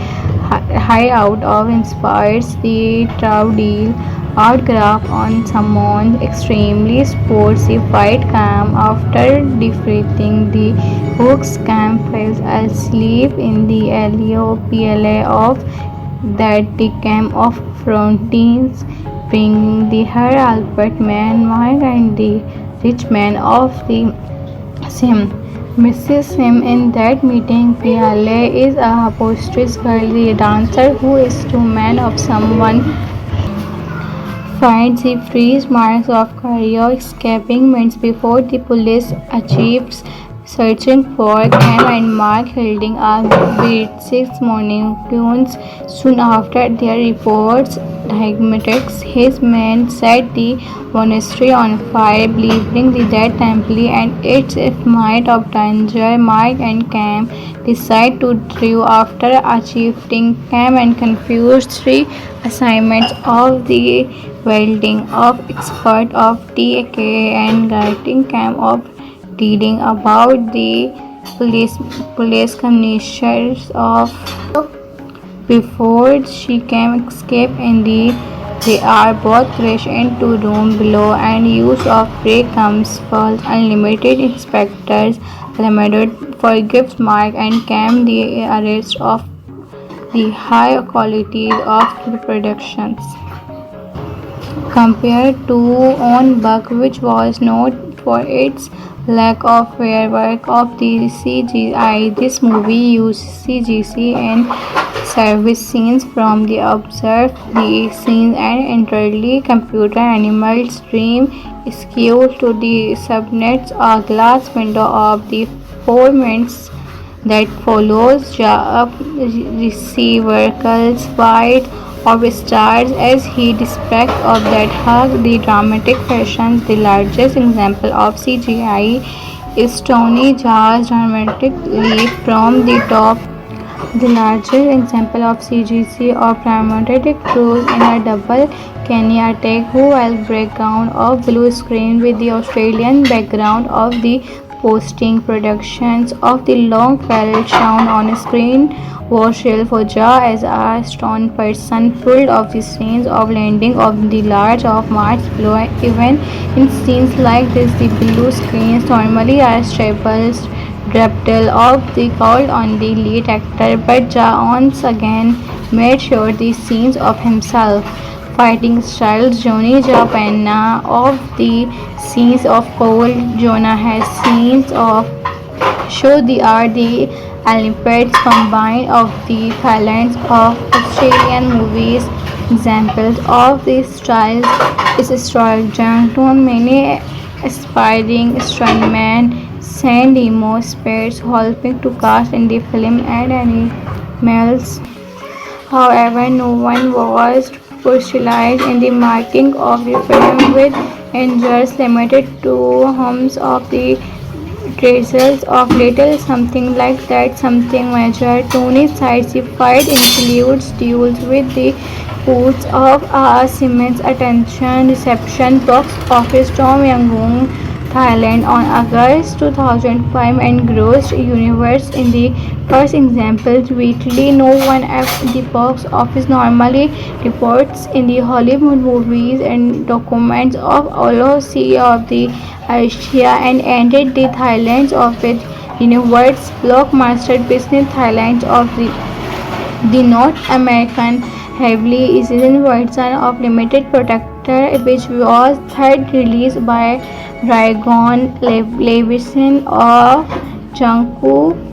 hideout of inspires the Troudil outgraph on someone extremely sportsy fight Cam after defeating the Hooks. Cam falls asleep in the LOPLA of that the camp of Frontines bring the Her Albert Man Mike and the rich man of the Sim. Mrs. Sim in that meeting, Piale is a posterous girl, the dancer who is to man of someone finds the freeze marks of Cario escaping minutes before the police achieves searching for Cam and Mark holding a beat 6 morning tunes. Soon after their reports diagnostics, his men set the monastery on fire, believing the dead temple and its might of danger. Mark and Cam decide to drive after achieving Cam and confused three assignments of the welding of expert of TK and guiding Cam of reading about the police commissioners of before she can escape in they are both crashed into room below and use of break comes false unlimited inspectors limited forgives Mark and Cam the arrest of the high quality of the productions compared to own Buck, which was noted for its lack of fair work of the CGI. This movie used CGC and service scenes from the observed the scenes and entirely computer animal stream skewed to the subnets. A glass window of the 4 minutes that follows receiver calls fight of stars as he despite of that hug the dramatic fashion. The largest example of CGI is Tony Jaa's dramatic leap from the top. The largest example of CGC or dramatic cruise in a double Kenya take who will background of blue screen with the Australian background of the posting productions of the long fell shown on screen was real for Ja as a stone person pulled off the scenes of landing of the large of Mars below. Even in scenes like this, the blue screens normally are stable draped of the called on the lead actor, but Ja once again made sure the scenes of himself. Fighting styles Johnny Japana of the scenes of Cole Jonah has scenes of show the art the Olympics combined of the talents of Australian movies. Examples of these styles is Stroll Johnson, many aspiring stuntmen, San Demo Spades helping to cast in the film and animals. However, no one was specialized in the marking of the film with injuries limited to homes of the traces of little something like that something major. Tony's decisive fight includes duels with the Foods of Siemens attention reception box office Tom Yangon Thailand on August 2005 and grossed universe in the First examples weekly. No one at the box office normally reports in the Hollywood movies and documents of LOC of the Asia and ended the Thailand of it Universe blockbuster business Thailand of the North American heavily seasoned version of Limited Protector, which was third released by Dragon Levison of Changku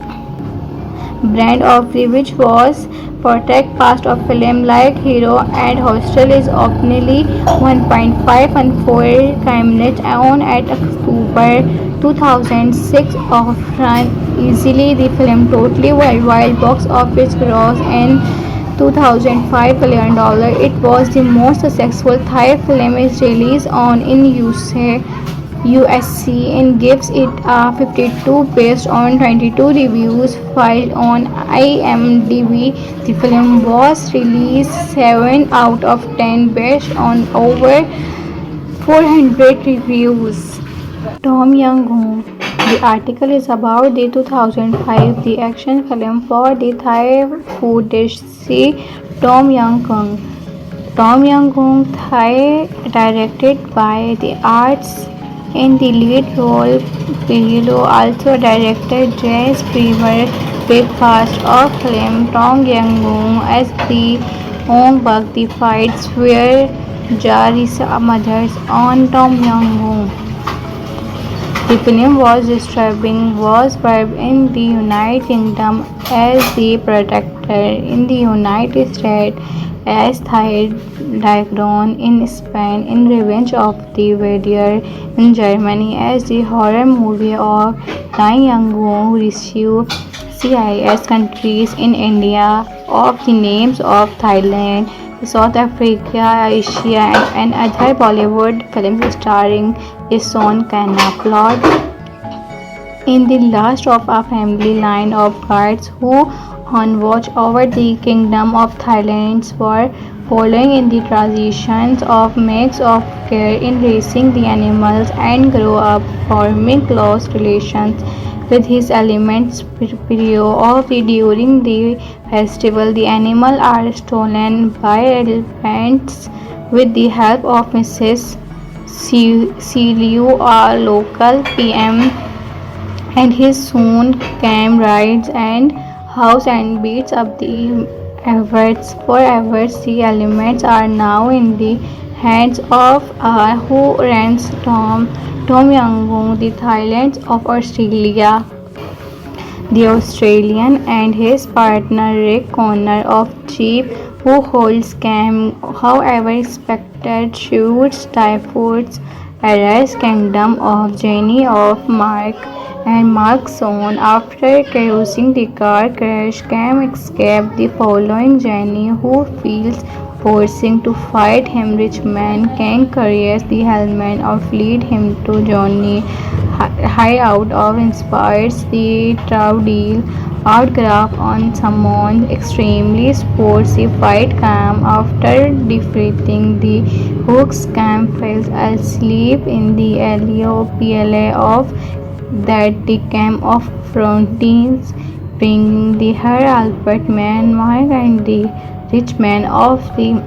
brand of which was protect past of film like Hero and Hostel is openly 1.5 and 4 minutes on at October 2006 of run easily the film totally worldwide box office gross in 2005 $1 billion. It was the most successful Thai film is released on in USC and gives it a 52 based on 22 reviews filed on IMDb. The film was released 7 out of 10 based on over 400 reviews. Tom Young-hoon. The article is about the 2005 the action film for the Thai food dish Tom Yum Goong. Tom Yum Goong Thai directed by the arts in the lead role. Pirilo also directed Jazz Primer Breakfast of film Tom Yum Goong as the Ong Bak the fights where Jarisa mothers on Tom Yum Goong. The film was distributed in the United Kingdom as The Protector, in the United States as Thai Dragon, in Spain in Revenge of the Warrior, in Germany as the horror movie of Dai Yang Goong, received CIS countries in India of the names of Thailand, South Africa, Asia and other Bollywood films starring Son Khanna. Plot: in the last of a family line of guards who on watch over the kingdom of Thailand were following in the traditions of makes of care in raising the animals and grow up forming close relations with his elements during the festival. The animals are stolen by elephants with the help of Mrs. Siliu, a local PM, and his soon came rides and house and beats up the efforts. Forever, the elements are now in the hands of who runs Tom Young Goong, the Thailand of Australia. The Australian and his partner Rick Connor of Jeep, who holds Cam, however, expected shoots typhoons arrest kingdom of Jenny of Mark and Mark's son. After causing the car crash, Cam escaped the following Jenny, who feels forcing to fight him. Rich man Kang carries the helmet of lead him to Johnny hideout of inspires the Troudil autograph on someone extremely sporty fight Cam. After defeating the Hooks, Cam falls asleep in the LOPLA of that the Cam of Frontines, bringing the Her Albert Man, Mike and the rich man of the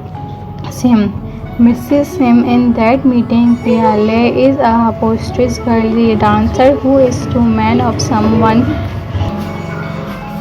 Sim. Mrs. Sim in that meeting, Piale is a boisterous girl, the dancer who is to man of someone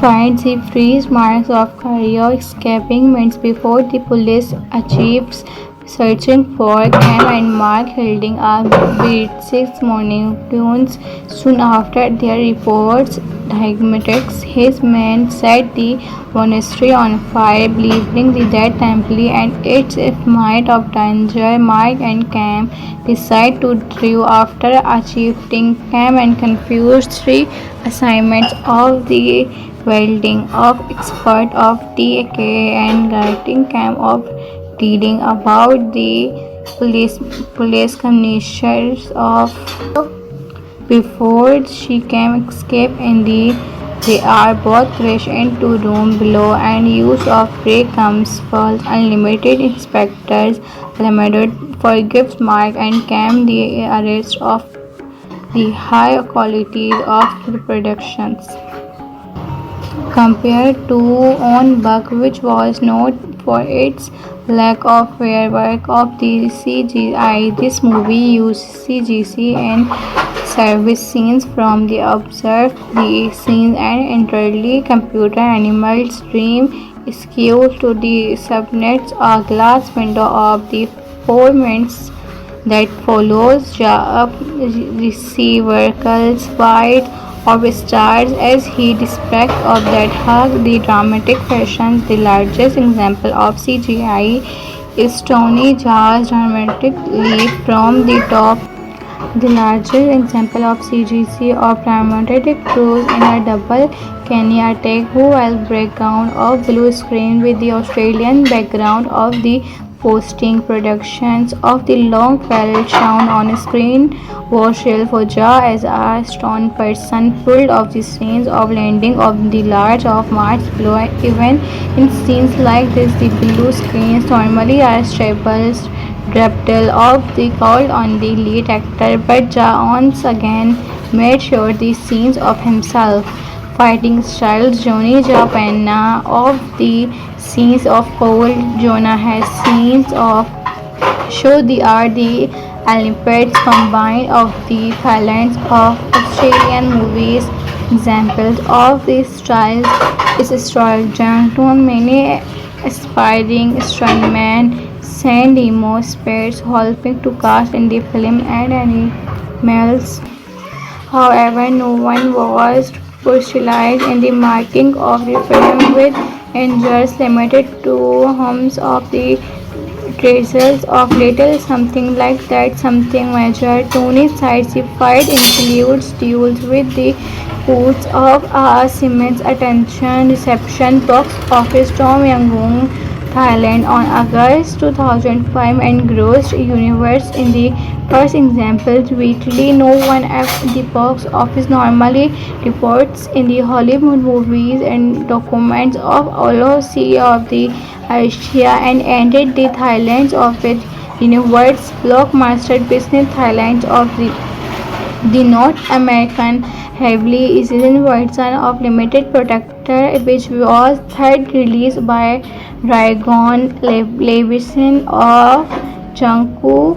finds the freeze marks of career escaping minutes before the police achieves searching for Cam and Mark holding a beat 6 morning tunes. Soon after their reports diagnostics, his men set the monastery on fire, believing the dead temple and its might of danger. Mark and Cam decide to drive after achieving Cam and confused 3 assignments of the welding of expert of TK and guiding Cam of reading about the police commissioners of before she can escape in they are both crashed into room below and use of break comes false. Unlimited inspectors limited forgives Mark and Cam the arrest of the high quality of the productions. compared to On Bug, which was known for its lack of fair work of the CGI. This movie used CGC and service scenes from the observed the scenes and entirely computer animals dream skewed to the subnets. A glass window of the 4 minutes that follows receiver calls white of stars as he despite of that hug the dramatic fashion. The largest example of CGI is Tony Jaa's dramatic leap from the top. The largest example of CGC or dramatic cruise in a double camera take who will breakdown of blue screen with the Australian background of the posting productions of the long fell shown on screen was real for Ja as a stone person pulled off the scenes of landing of the large of Mars below. Even in scenes like this the blue screens normally are stable Reptile of the called on the lead actor, but Ja once again made sure the scenes of himself. Fighting styles Johnny Ja Penna of the scenes of Paul Jonah has scenes of show the art the Olympics combined of the talents of Australian movies. Examples of these styles is Stroll Johnson, many aspiring stuntmen send emo spirits helping to cast in the film and animals. However, no one was specialized in the marking of the film with angels limited to homes of the traces of little something like that something major. Tony's sci fight includes duels with the Hoods of Siemens attention reception box office Tom Yangon Thailand on August 2005 and grossed universe in the first example weekly. No one at the box office normally reports in the Hollywood movies and documents of LOC of the Asia and ended the Thailand of it universe blockbuster business Thailand of the North American heavily seasoned version of Limited Protector, which was third released by Dragon Levison of Changku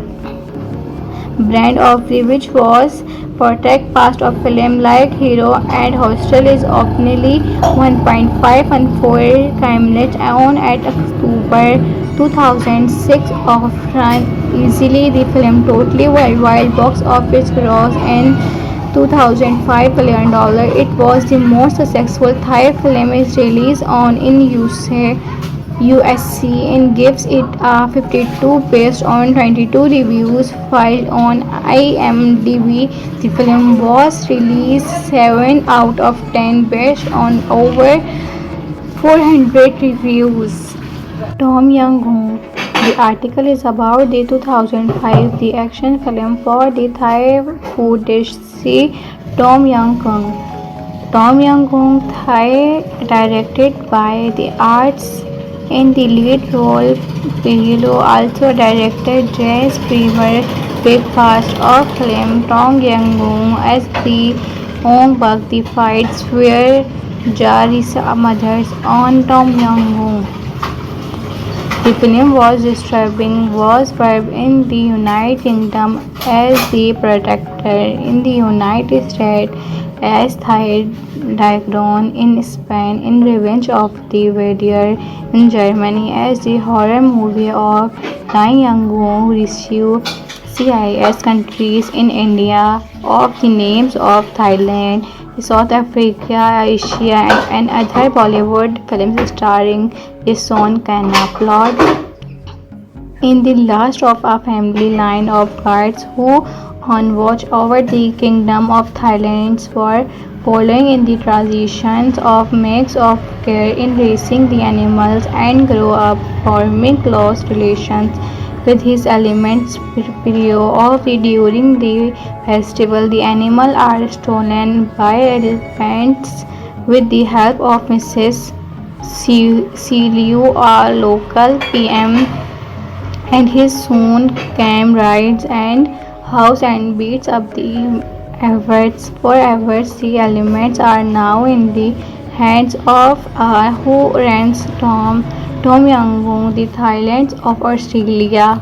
brand of the which was protect past of film like Hero and Hostel is optionally 1.5 and 4 timeless on at October 2006 of run easily the film totally worldwide box office gross in $2005 million. It was the most successful Thai film is released on in USC and gives it a 52 based on 22 reviews filed on IMDb. The film was released 7 out of 10 based on over 400 reviews. Tom Young-hoon. The article is about the 2005 the action film for the Thai food dish Tom Young-hoon. Tom Young-hoon Thai directed by the arts in the lead role. Pirillo also directed Jazz Premier Breakfast of film Tom Young-hoon as the Ong Bak the fights where Jarisa mothers on Tom Young-hoon. The film was distributed in the United Kingdom as The Protector, in the United States as Thai Dragon, in Spain in Revenge of the Warrior, in Germany as the horror movie of Nai Yangon received CIS countries in India of the names of Thailand, South Africa, Asia and other Bollywood films starring Jason Khanna. Plot in the last of a family line of guards who on watch over the kingdom of Thailand for following in the transitions of makes of care in raising the animals and grow up forming close relations with his elements period of the during the festival. The animals are stolen by elephants with the help of Mrs. Liu, a local PM, and his soon came rides and house and beats up the efforts. For efforts, the elements are now in the Hands Off Who Rents Tom Yangon, the Thailand of Australia.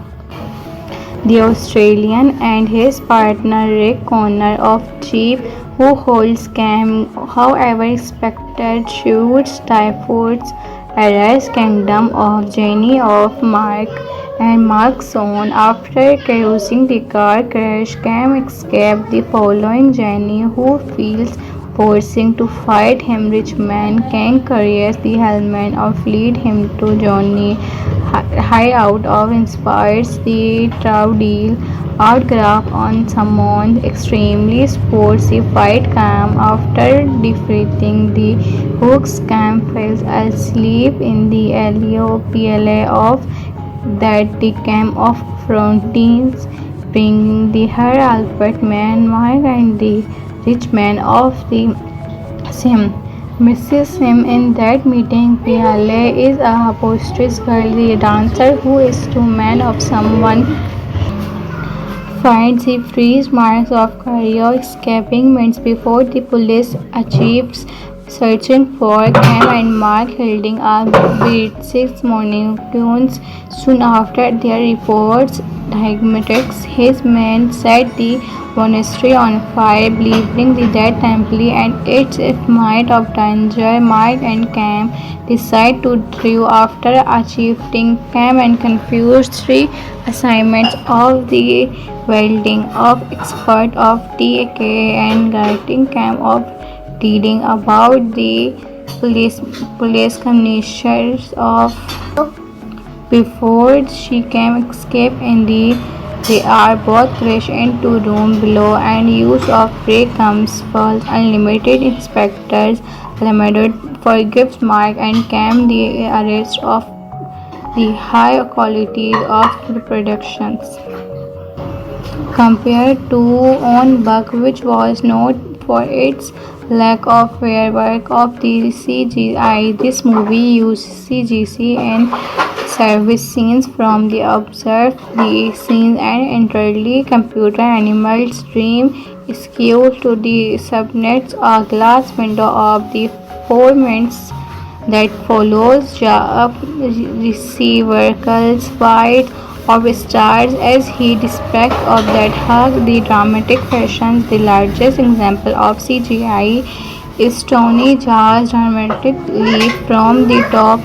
The Australian and his partner Rick Connor of Jeep, who holds Cam, however, expected shoots typhoons arrest Kingdom of Jenny of Mark and Mark's own. After causing the car crash, Cam escaped the following Jenny, who feels forcing to fight him. Richman Kang carries the helmet of lead him to Johnny hideout of inspires the Troudil outgraph on Summon's extremely sporty fight Cam after defeating the Hooks. Cam falls asleep in the LEOPLA of that the Cam of Frontines bringing the Her Albert Man Mike and the rich man of the Sim. Mrs. Sim in that meeting, Piale is a boisterous girl, the dancer who is to man of someone finds the freeze marks of career escaping minutes before the police achieves searching for Cam and Mark holding a beat 6 morning tunes. Soon after their reports diagnostics, his men set the monastery on fire, believing the dead temple and its might of danger. Mark and Cam decide to drive after achieving Cam and confused three assignments of the welding of expert of TK and guiding Cam of reading about the police commissioners of before she can escape in they are both crashed into room below and use of break comes false unlimited inspectors limited forgives Mark and Cam the arrest of the high quality of the productions compared to On Buck, which was known for its lack of fair work of the CGI. This movie used CGC and service scenes from the observed the scenes and entirely computer animal stream skewed to the subnets a glass window of the 4 minutes that follows receiver calls fight of stars as he despite of that hug the dramatic fashion. The largest example of CGI is Tony Jaa's dramatic leap from the top.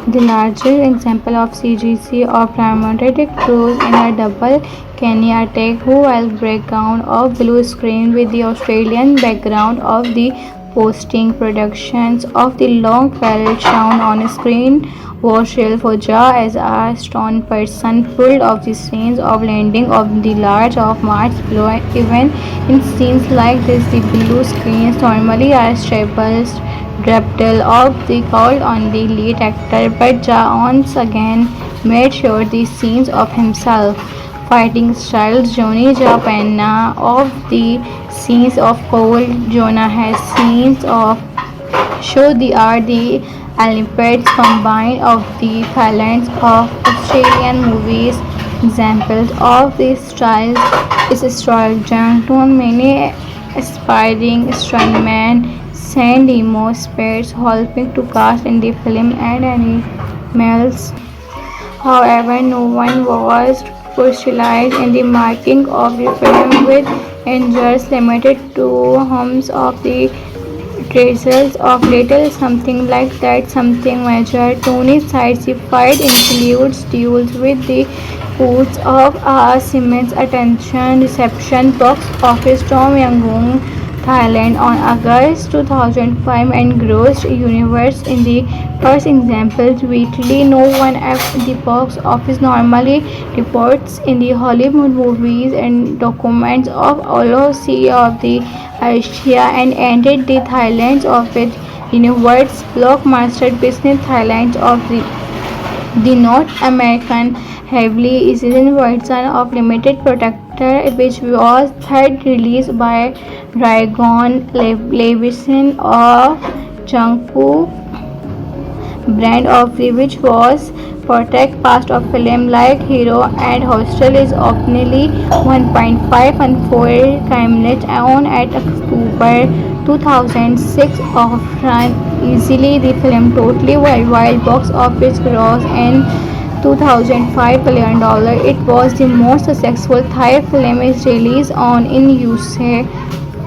The largest example of CGC of dramatic cruise in a double Kenya attack who will background of blue screen with the Australian background of the posting productions of the long fell shown on screen was real for Jaa as a stone person full of the scenes of landing of the large of Mars below. Even in scenes like this the blue screens normally are stable Reptile of the called on the lead actor, but Jaa once again made sure the scenes of himself. Fighting styles Johnny Japana of the scenes of Paul Jonah has scenes of show the art the Olympics combined of the talents of Australian movies. Examples of these styles is Stroll Johnson, many aspiring stuntmen San Diego Spades helping to cast in the film and animals. However, no one was specialized in the marking of the film with injuries limited to homes of the traces of little something like that something major. Tony's sci fight includes duels with the Foods of Siemens attention reception box office Tom Yangon Thailand on August 2005 and grossed universe in the first example weekly. No one at the box office normally reports in the Hollywood movies and documents of LOC of the Asia and ended the Thailand of it universe blockbuster business Thailand of the North American heavily seasoned version of limited protector which was third released by Dragon Levison of Jungkook brand of which was protect past of film like Hero and Hostel is openly 1.5 and 4 timeless on at October 2006 run easily. The film totally worldwide box office gross in $2005 billion. It was the most successful Thai film is released on in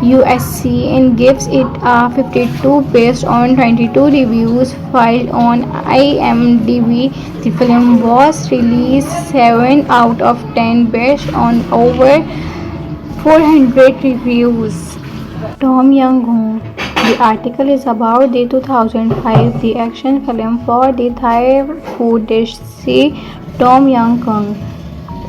USC and gives it a 52 based on 22 reviews filed on IMDb. The film was released 7 out of 10 based on over 400 reviews. Tom Young-hoon. The article is about the 2005 the action film for the Thai food dish Tom Yum Goong.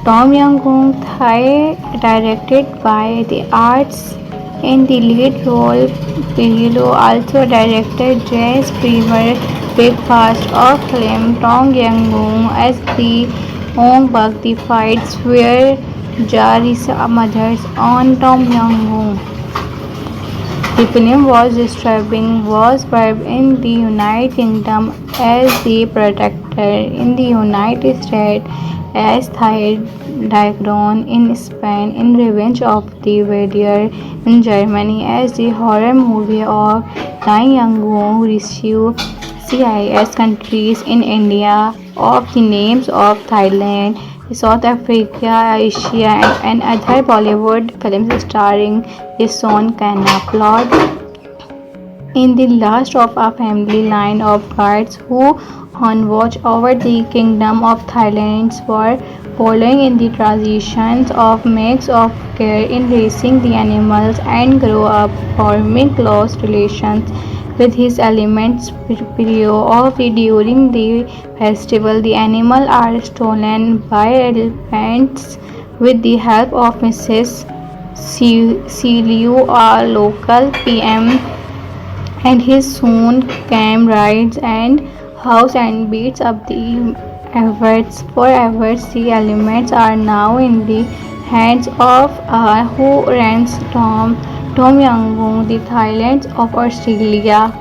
Tom Yum Goong Thai, directed by the arts. In the lead role, Pirilo also directed Jazz Premier Breakfast of film Tom Yum Goong as the Ong Bak. The fights were Jarisa mothers on Tom Yum Goong. The film was burned in the United Kingdom as The Protector, in the United States as Thai Dagon, in Spain in Revenge of the Warrior, in Germany as the horror movie of Dai Yang Goong, received CIS countries in India of the names of Thailand, South Africa, Asia, and other Bollywood films starring Son Khanna. Plot: in the last of a family line of guards who on watch over the kingdom of Thailand were following in the transitions of makes of care in raising the animals and grow up forming close relations with his elements during the festival. The animals are stolen by elephants with the help of Mrs. Liu, a local PM, and his son Cam rides and house and beats up the efforts. Forever, the elements are now in the hands of who runs Tom Young Goong, the Thailand of Australia.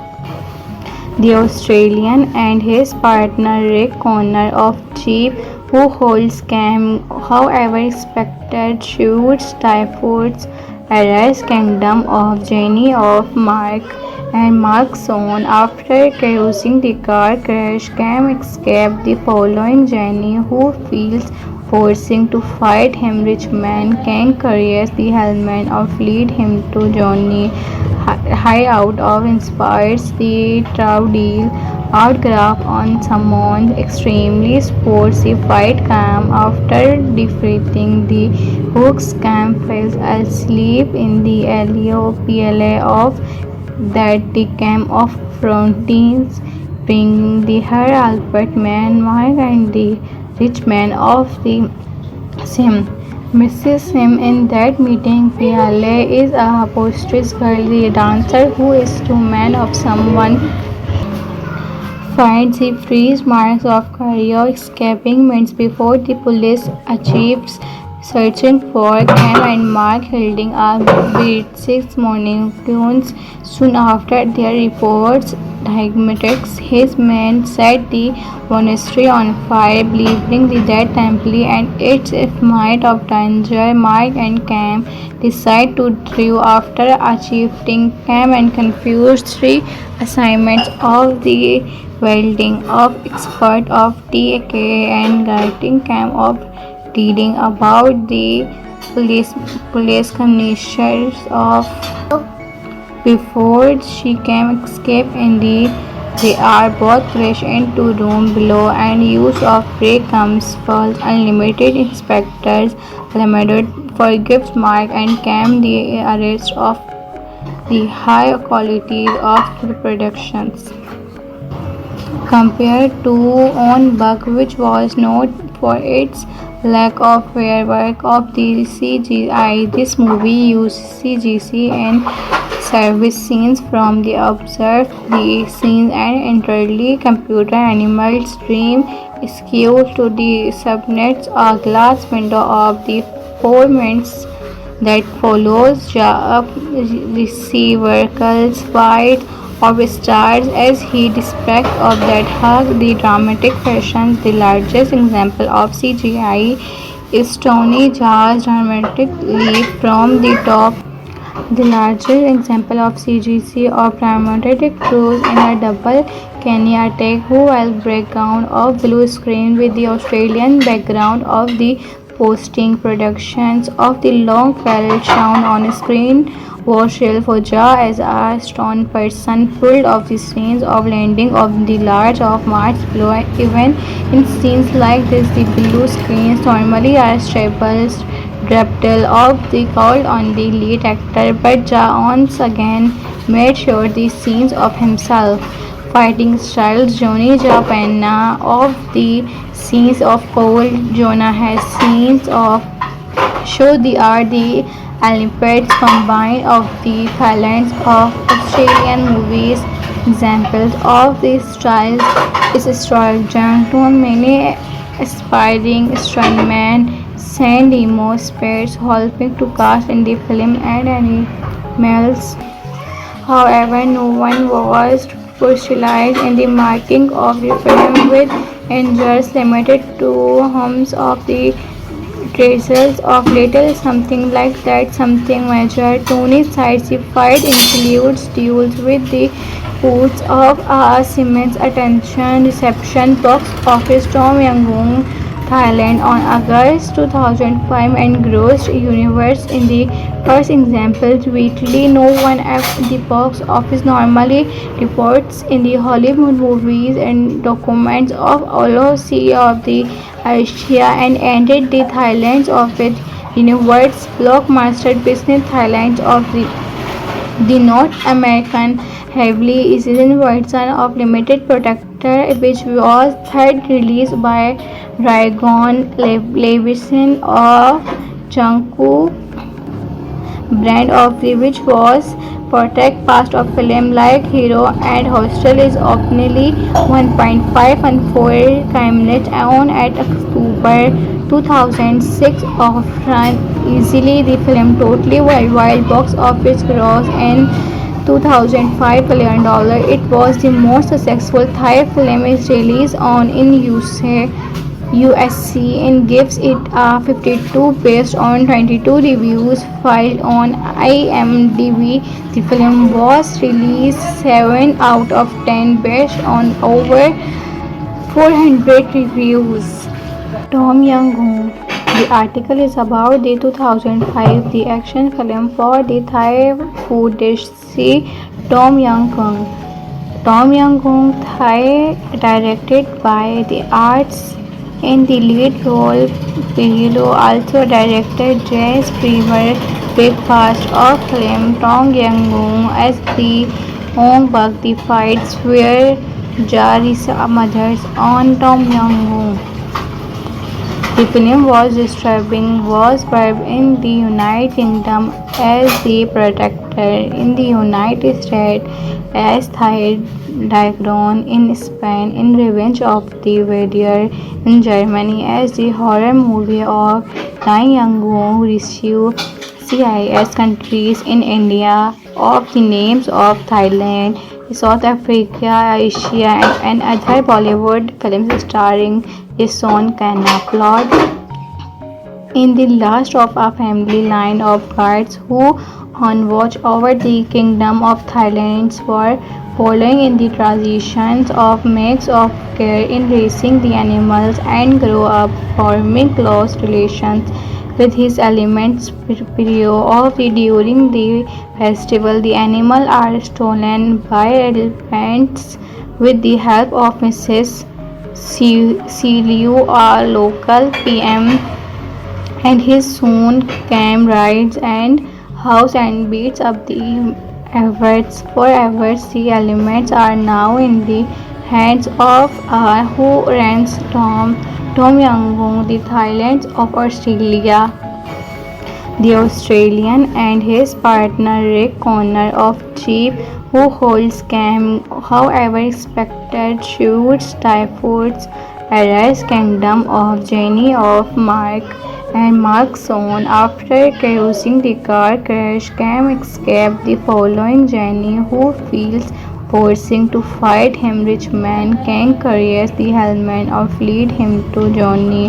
The Australian and his partner Rick Connor of Jeep, who holds Cam, however, expected shoots typhoons Arise Kingdom of Jenny of Mark and Mark's son. After causing the car crash, Cam escaped the following Jenny, who feels forcing to fight him. Rich man Ken carries the helmet of lead him to Johnny hideout of inspires the Troudil autograph on someone extremely sporty fight Cam. After defeating the Hooks, Cam falls asleep in the LOPLA of that the Cam of Frontines bring the her Albert man Mike and the rich man of the Sim. Mrs. Sim in that meeting Piale is a boisterous girl, the dancer who is to man of someone finds the freeze marks of career escaping minutes before the police achieves searching for Cam and Mark holding a beat 6 morning tunes. Soon after their reports diagnostics, his men set the monastery on fire, believing the dead temple and its might of danger. Mark and Cam decide to drive after achieving Cam and confused 3 assignments of the welding of expert of TK and guiding Cam of reading about the police commissioners of before she can escape in they are both crashed into room below and use of break comes falls unlimited inspectors limited forgives Mark and Cam the arrest of the high quality of the productions compared to On Bug, which was known for its lack of fair work of the CGI. This movie used CGC and service scenes from the observed the scenes and entirely computer animal stream skewed to the subnets. A glass window of the 4 minutes that follows receiver calls fight of stars as he despite of that hug the dramatic fashion. The largest example of CGI is Tony Jaa's dramatic leap from the top The largest example of CGC or Pragmatic Cruise in a double kinetic whole background of blue screen with the Australian background of the posting productions of the long barrel shown on screen was real for jaw as a stone person pulled off the scenes of landing of the large of Mars below. Even in scenes like this, the blue screens normally are stable Draptel of the called on the lead actor, but once again made sure the scenes of himself. Fighting styles Johnny Japana of the scenes of Paul Jonah has scenes of show the art the Olympics combined of the talents of Australian movies. Examples of this style is Star Johnson, many aspiring stuntmen send emo spirits helping to cast in the film and animals. However, no one was specialized in the marking of the film with injuries limited to homes of the traces of little something like that something major. Tony's sci fight includes duels with the Hoods of Siemens attention reception box office Tom Yangon Thailand on August 2005 and grossed universe in the first example weekly. No one at the box office normally reports in the Hollywood movies and documents of LOC of the Asia and ended the Thailand of it universe blockbuster business Thailand of the North American heavily seasoned version of Limited Protector, which was third released by Dragon Levison of Janku brand of the which was protect past of film like Hero and Hostel is openly 1.5 and 4 minutes on at October 2006 of run easily the film totally worldwide box office gross in 2005 $1 billion. It was the most successful Thai film is released on in USC and gives it a 52 based on 22 reviews filed on IMDb. The film was released 7 out of 10 based on over 400 reviews. Tom Young-hoon. The article is about the 2005 the action film for the Thai food dish Tom Young-hoon. Tom Young-hoon Thai directed by the arts in the lead role. Pirilo also directed Jazz Premier Breakfast of film Tom Young-hoon as the Ong Bak the fights where Jarisa mothers on Tom Young-hoon. The film was described in the United Kingdom as The Protector, in the United States as Thai Dagon, in Spain in Revenge of the Warrior, in Germany as the horror movie of Dai Yangon, received CIS countries in India of the names of Thailand, South Africa, Asia and other Bollywood films starring Jason Khanna. Plot in the last of a family line of guards who on watch over the kingdom of Thailand were following in the traditions of makes of care in raising the animals and grow up forming close relations with his elements of the during the festival. The animals are stolen by elephants with the help of Mrs. Liu, a local PM, and his soon came rides and house and beats up the efforts forever. The elements are now in the hands of who runs Tom Young-hoon, the Thailand of Australia. The Australian and his partner Rick Connor of Jeep, who holds Cam, however, expected shoots typhoons Arise Kingdom of Jenny of Mark and Mark's son. After causing the car crash, Cam escaped the following Jenny, who feels forcing to fight him. Rich man Kang carries the helmet of lead him to Johnny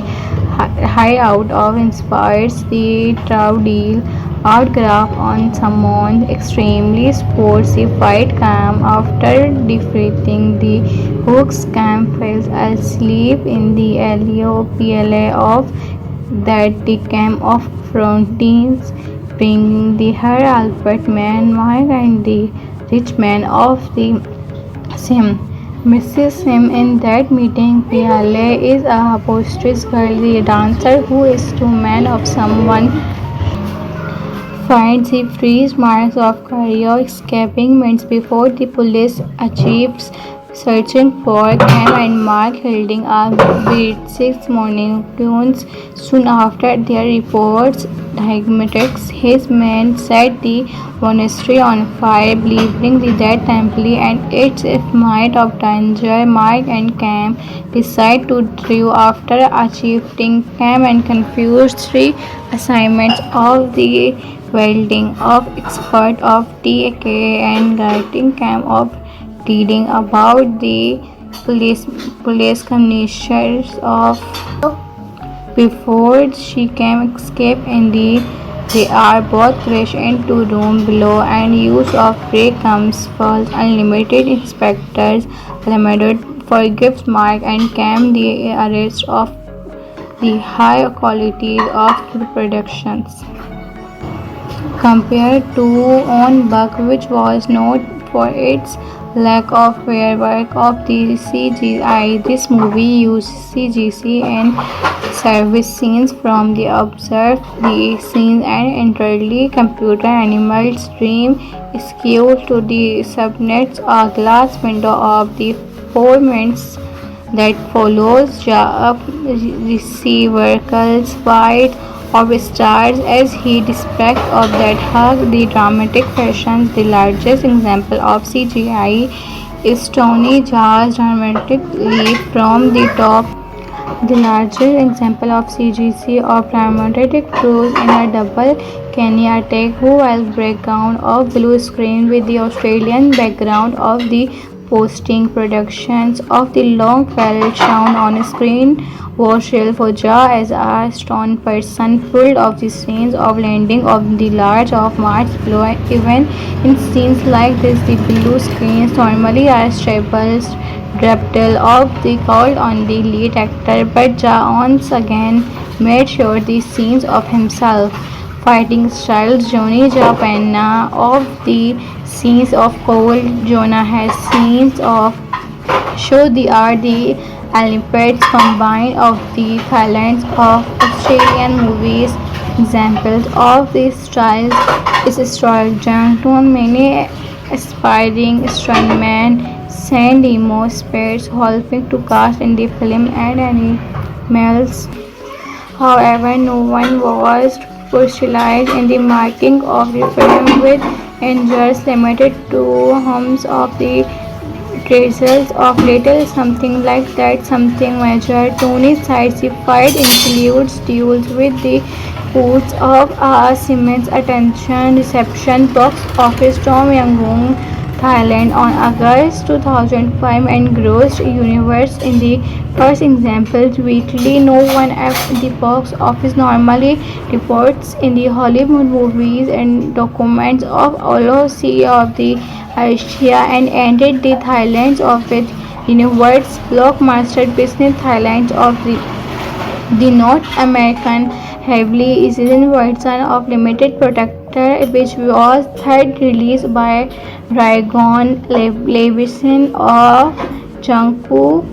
hideout of inspires the Trow deal. autograph on someone's extremely sporty fight cam. After defeating the Hooks, Cam fell asleep in the LOPLA of that the camp of frontines, bringing the Her Albert Man, Mike, and the rich man of the Sim. Mrs. Sim in that meeting, Piale is a boisterous girl, the dancer who is to man of someone finds the freeze marks of career escaping minutes before the police achieves searching for Cam and Mark holding a beat 6 morning tunes. Soon after their reports diagnostics, his men set the monastery on fire, believing the dead temple and its might of danger. Mark and Cam decide to drive after achieving Cam and confused three assignments of the welding of expert of TK and guiding Cam of reading about the police commissioners of before she can escape in they are both crashed into room below and use of break comes false unlimited inspectors limited forgives Mark and Cam the arrest of the high quality of the productions compared to on Buck, which was known for its lack of fair work of the CGI. This movie used CGC and service scenes from the observed the scenes and entirely computer animals stream skewed to the subnets a glass window of the 4 minutes that follows Jaap receiver's fight of stars as he described of that hug the dramatic fashion. The largest example of CGI is Tony Jaa's dramatic leap from the top. The largest example of CGC of dramatic cruise in a double Kenya attack who will background of blue screen with the Australian background of the posting productions of the long fell shown on screen was real for Ja as a stone person full of the scenes of landing of the large of Mars below. Even in scenes like this the blue screens normally are stable Draptel of the called on the lead actor, but Ja once again made sure the scenes of himself. Fighting styles Johnny Japana of the scenes of Cole Jonah has scenes of show the are the Olympics combined of the talents of Australian movies. Examples of these styles is Stroll Johnson, many aspiring stuntmen send emo spirits helping to cast in the film and animals. However, no one was specialized in the marking of the film with injuries limited to homes of the traces of little something like that something major. Tony's sci-fi includes duels with the Foods of Siemens attention reception box office Tom Yangon Thailand on August 2005 and grossed universe in the first example weekly. No one at the box office normally reports in the Hollywood movies and documents of LOC of the Asia and ended the Thailand of it universe blockbuster business Thailand of the North American heavily seasoned version of limited protector which was third released by Dragon Levison of Jungkook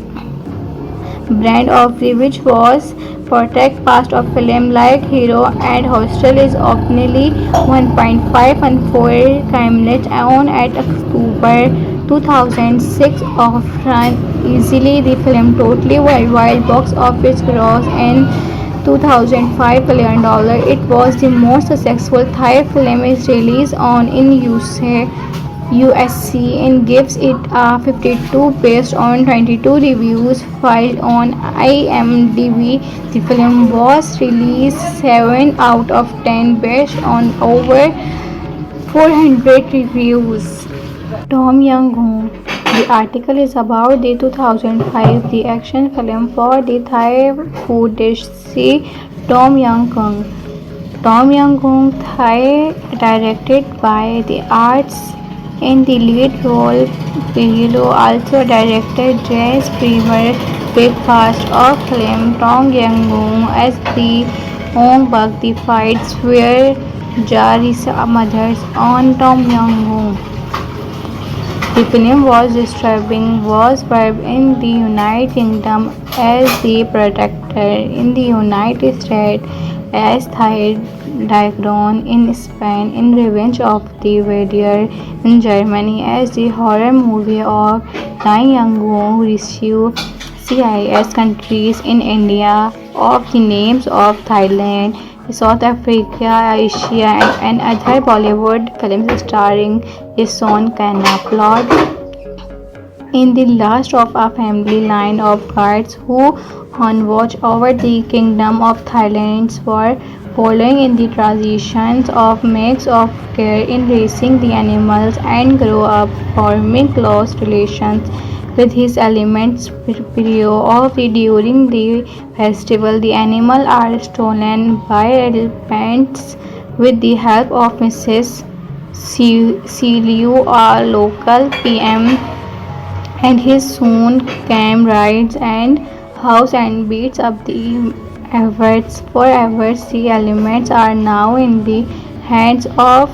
brand of the which was protect past of film like Hero and Hostel is openly 1.5 and 4 timeless on at October 2006 of run easily the film totally worldwide box office gross in $2005 million. It was the most successful Thai film is released on in USC and gives it a 52 based on 22 reviews filed on IMDb. The film was released 7 out of 10 based on over 400 reviews. Tom Young-hoon. The article is about the 2005 the action film for the Thai food dish Tom Young-hoon. Tom Young-goong Thai, directed by the Arts. In the lead role, Pirilo also directed Jazz Premier Breakfast of film Tom Young-goong as the Ong Bak. The fights were Jarisa mothers on Tom Young-goong. The film was distributed was verb in the United Kingdom as The Protector, in the United States as Thai Diagon, in Spain in Revenge of the Warrior, in Germany as the horror movie of Dai Yang received CIS countries, in India of the names of Thailand, South Africa, Asia, and other Bollywood films starring Son Khanna. Plot: in the last of a family line of guards who on watch over the kingdom of Thailand were following in the traditions of makes of care in raising the animals and grow up forming close relations with his elements of the during the festival. The animals are stolen by elephants with the help of Mrs. Liu, a local PM, and his soon came rides and house and beats up the efforts forever. The elements are now in the hands of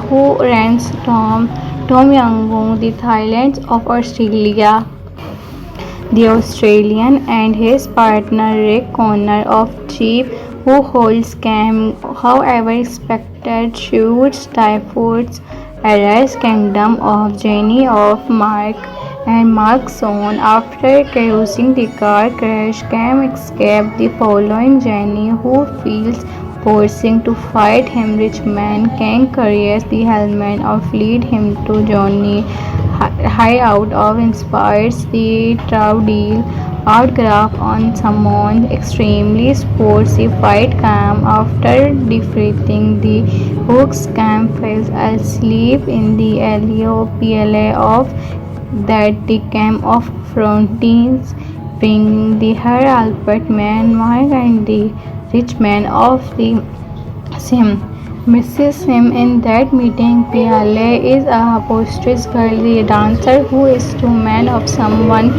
who runs Tom Young-goong, the Thailand of Australia. The Australian and his partner Rick Connor of Jeep, who holds Cam, however expected shoots typhoons arrest Kingdom of Jenny of Mark and Mark's son. After causing the car crash, Cam escaped the following Jenny, who feels forcing to fight him. Rich man Kang carries the helmet of lead him to Johnny hideout of inspires the Troudil outgraph on someone extremely sporty fight Cam. After defeating the Hooks, Cam falls asleep in the LOPLA of that the Cam of Frontines, bringing the her Albert man, Mark, and the rich man of the Sim. Mrs. Sim in that meeting, Piale is a boisterous girl, the dancer who is to man of someone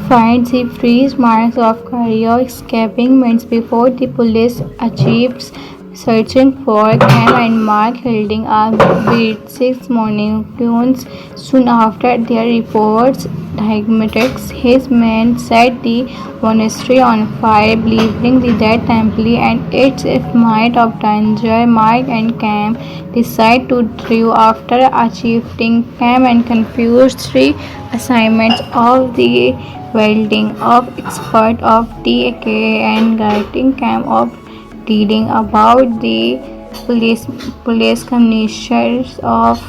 finds the freeze marks of career escaping minutes before the police achieves searching for Cam and Mark holding a beat 6 morning tunes. Soon after their reports, Diagmatics, his men set the monastery on fire, believing the dead temple and its might of danger. Mark and Cam decide to drive after achieving Cam and confused 3 assignments of the welding of expert of TK and guiding Cam of reading about the police commissioners of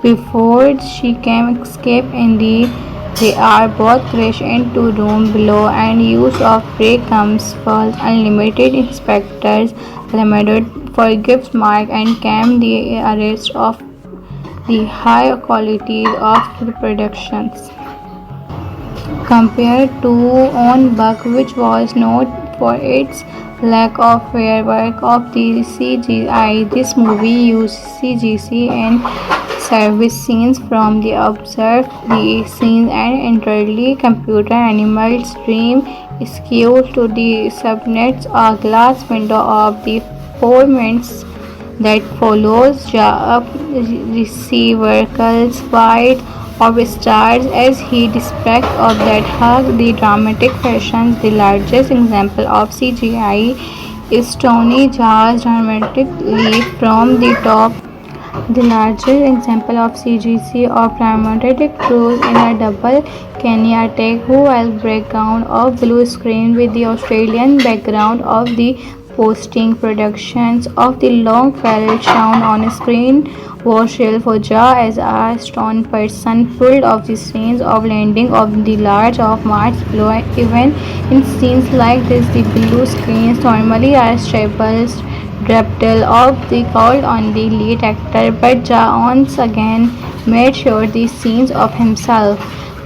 before she can escape in they are both crashed into room below and use of break comes false unlimited inspectors limited forgives Mark and Cam the arrest of the high quality of the productions compared to On Buck, which was known for its lack of fair work of the CGI. This movie used CGC and service scenes from the observed the scenes and entirely computer animals dream skewed to the subnets a glass window of the 4 minutes that follows receiver calls fight of stars as he despite of that hug the dramatic fashion. The largest example of CGI is Tony Jaa's dramatic leap from the top. The largest example of CGC of dramatic cruise in a double Kenya attack who will background of blue screen with the Australian background of the posting productions of the long fell shown on screen was real for Ja as a stone person full of the scenes of landing of the large of Mars below. Even in scenes like this, the blue screens normally are stable Draptel of the called on the lead actor, but Ja once again made sure the scenes of himself.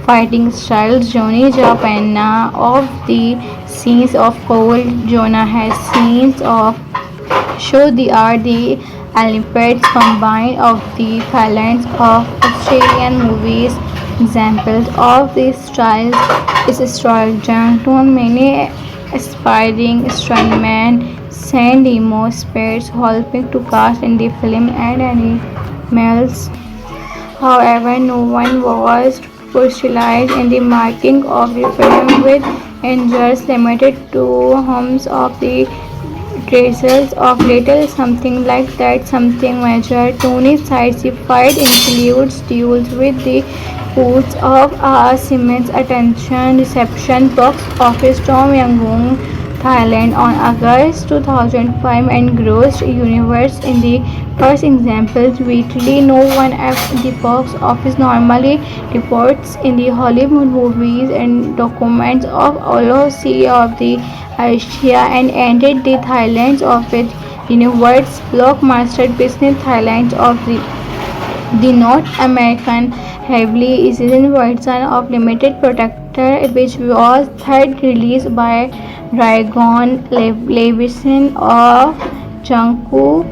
Fighting styles Johnny Japana of the scenes of coal. Jonah has scenes of show the Olympics combined of the talents of Australian movies. Examples of this style is Stroll Johnson, many aspiring stuntmen, San Diego Spears helping to cast in the film and animals. However, no one was specialized in the marking of the film with injuries limited to homes of the traces of little something like that something major. Tony's sci-fi includes duels with the Foods of Siemens attention reception box office Tom Yangon Thailand on August 2005 and grossed universe in the first examples weekly. No one at the box office normally reports in the Hollywood movies and documents of LOC of the Asia and ended the Thailand of it universe blockbuster business Thailand of the North American heavily seasoned version of Limited Protector, which was third released by Dragon Levison of Janku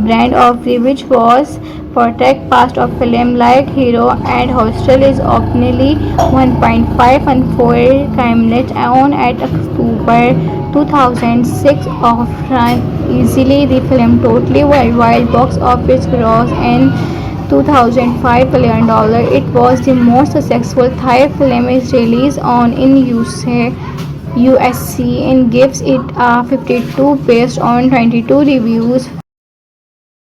brand of which was protect past of film like Hero and Hostel is openly 1.5 and 4 timeless on at October 2006 of run easily the film totally worldwide box office gross in 2005 $1 billion. It was the most successful Thai film is released on in USC and gives it a 52 based on 22 reviews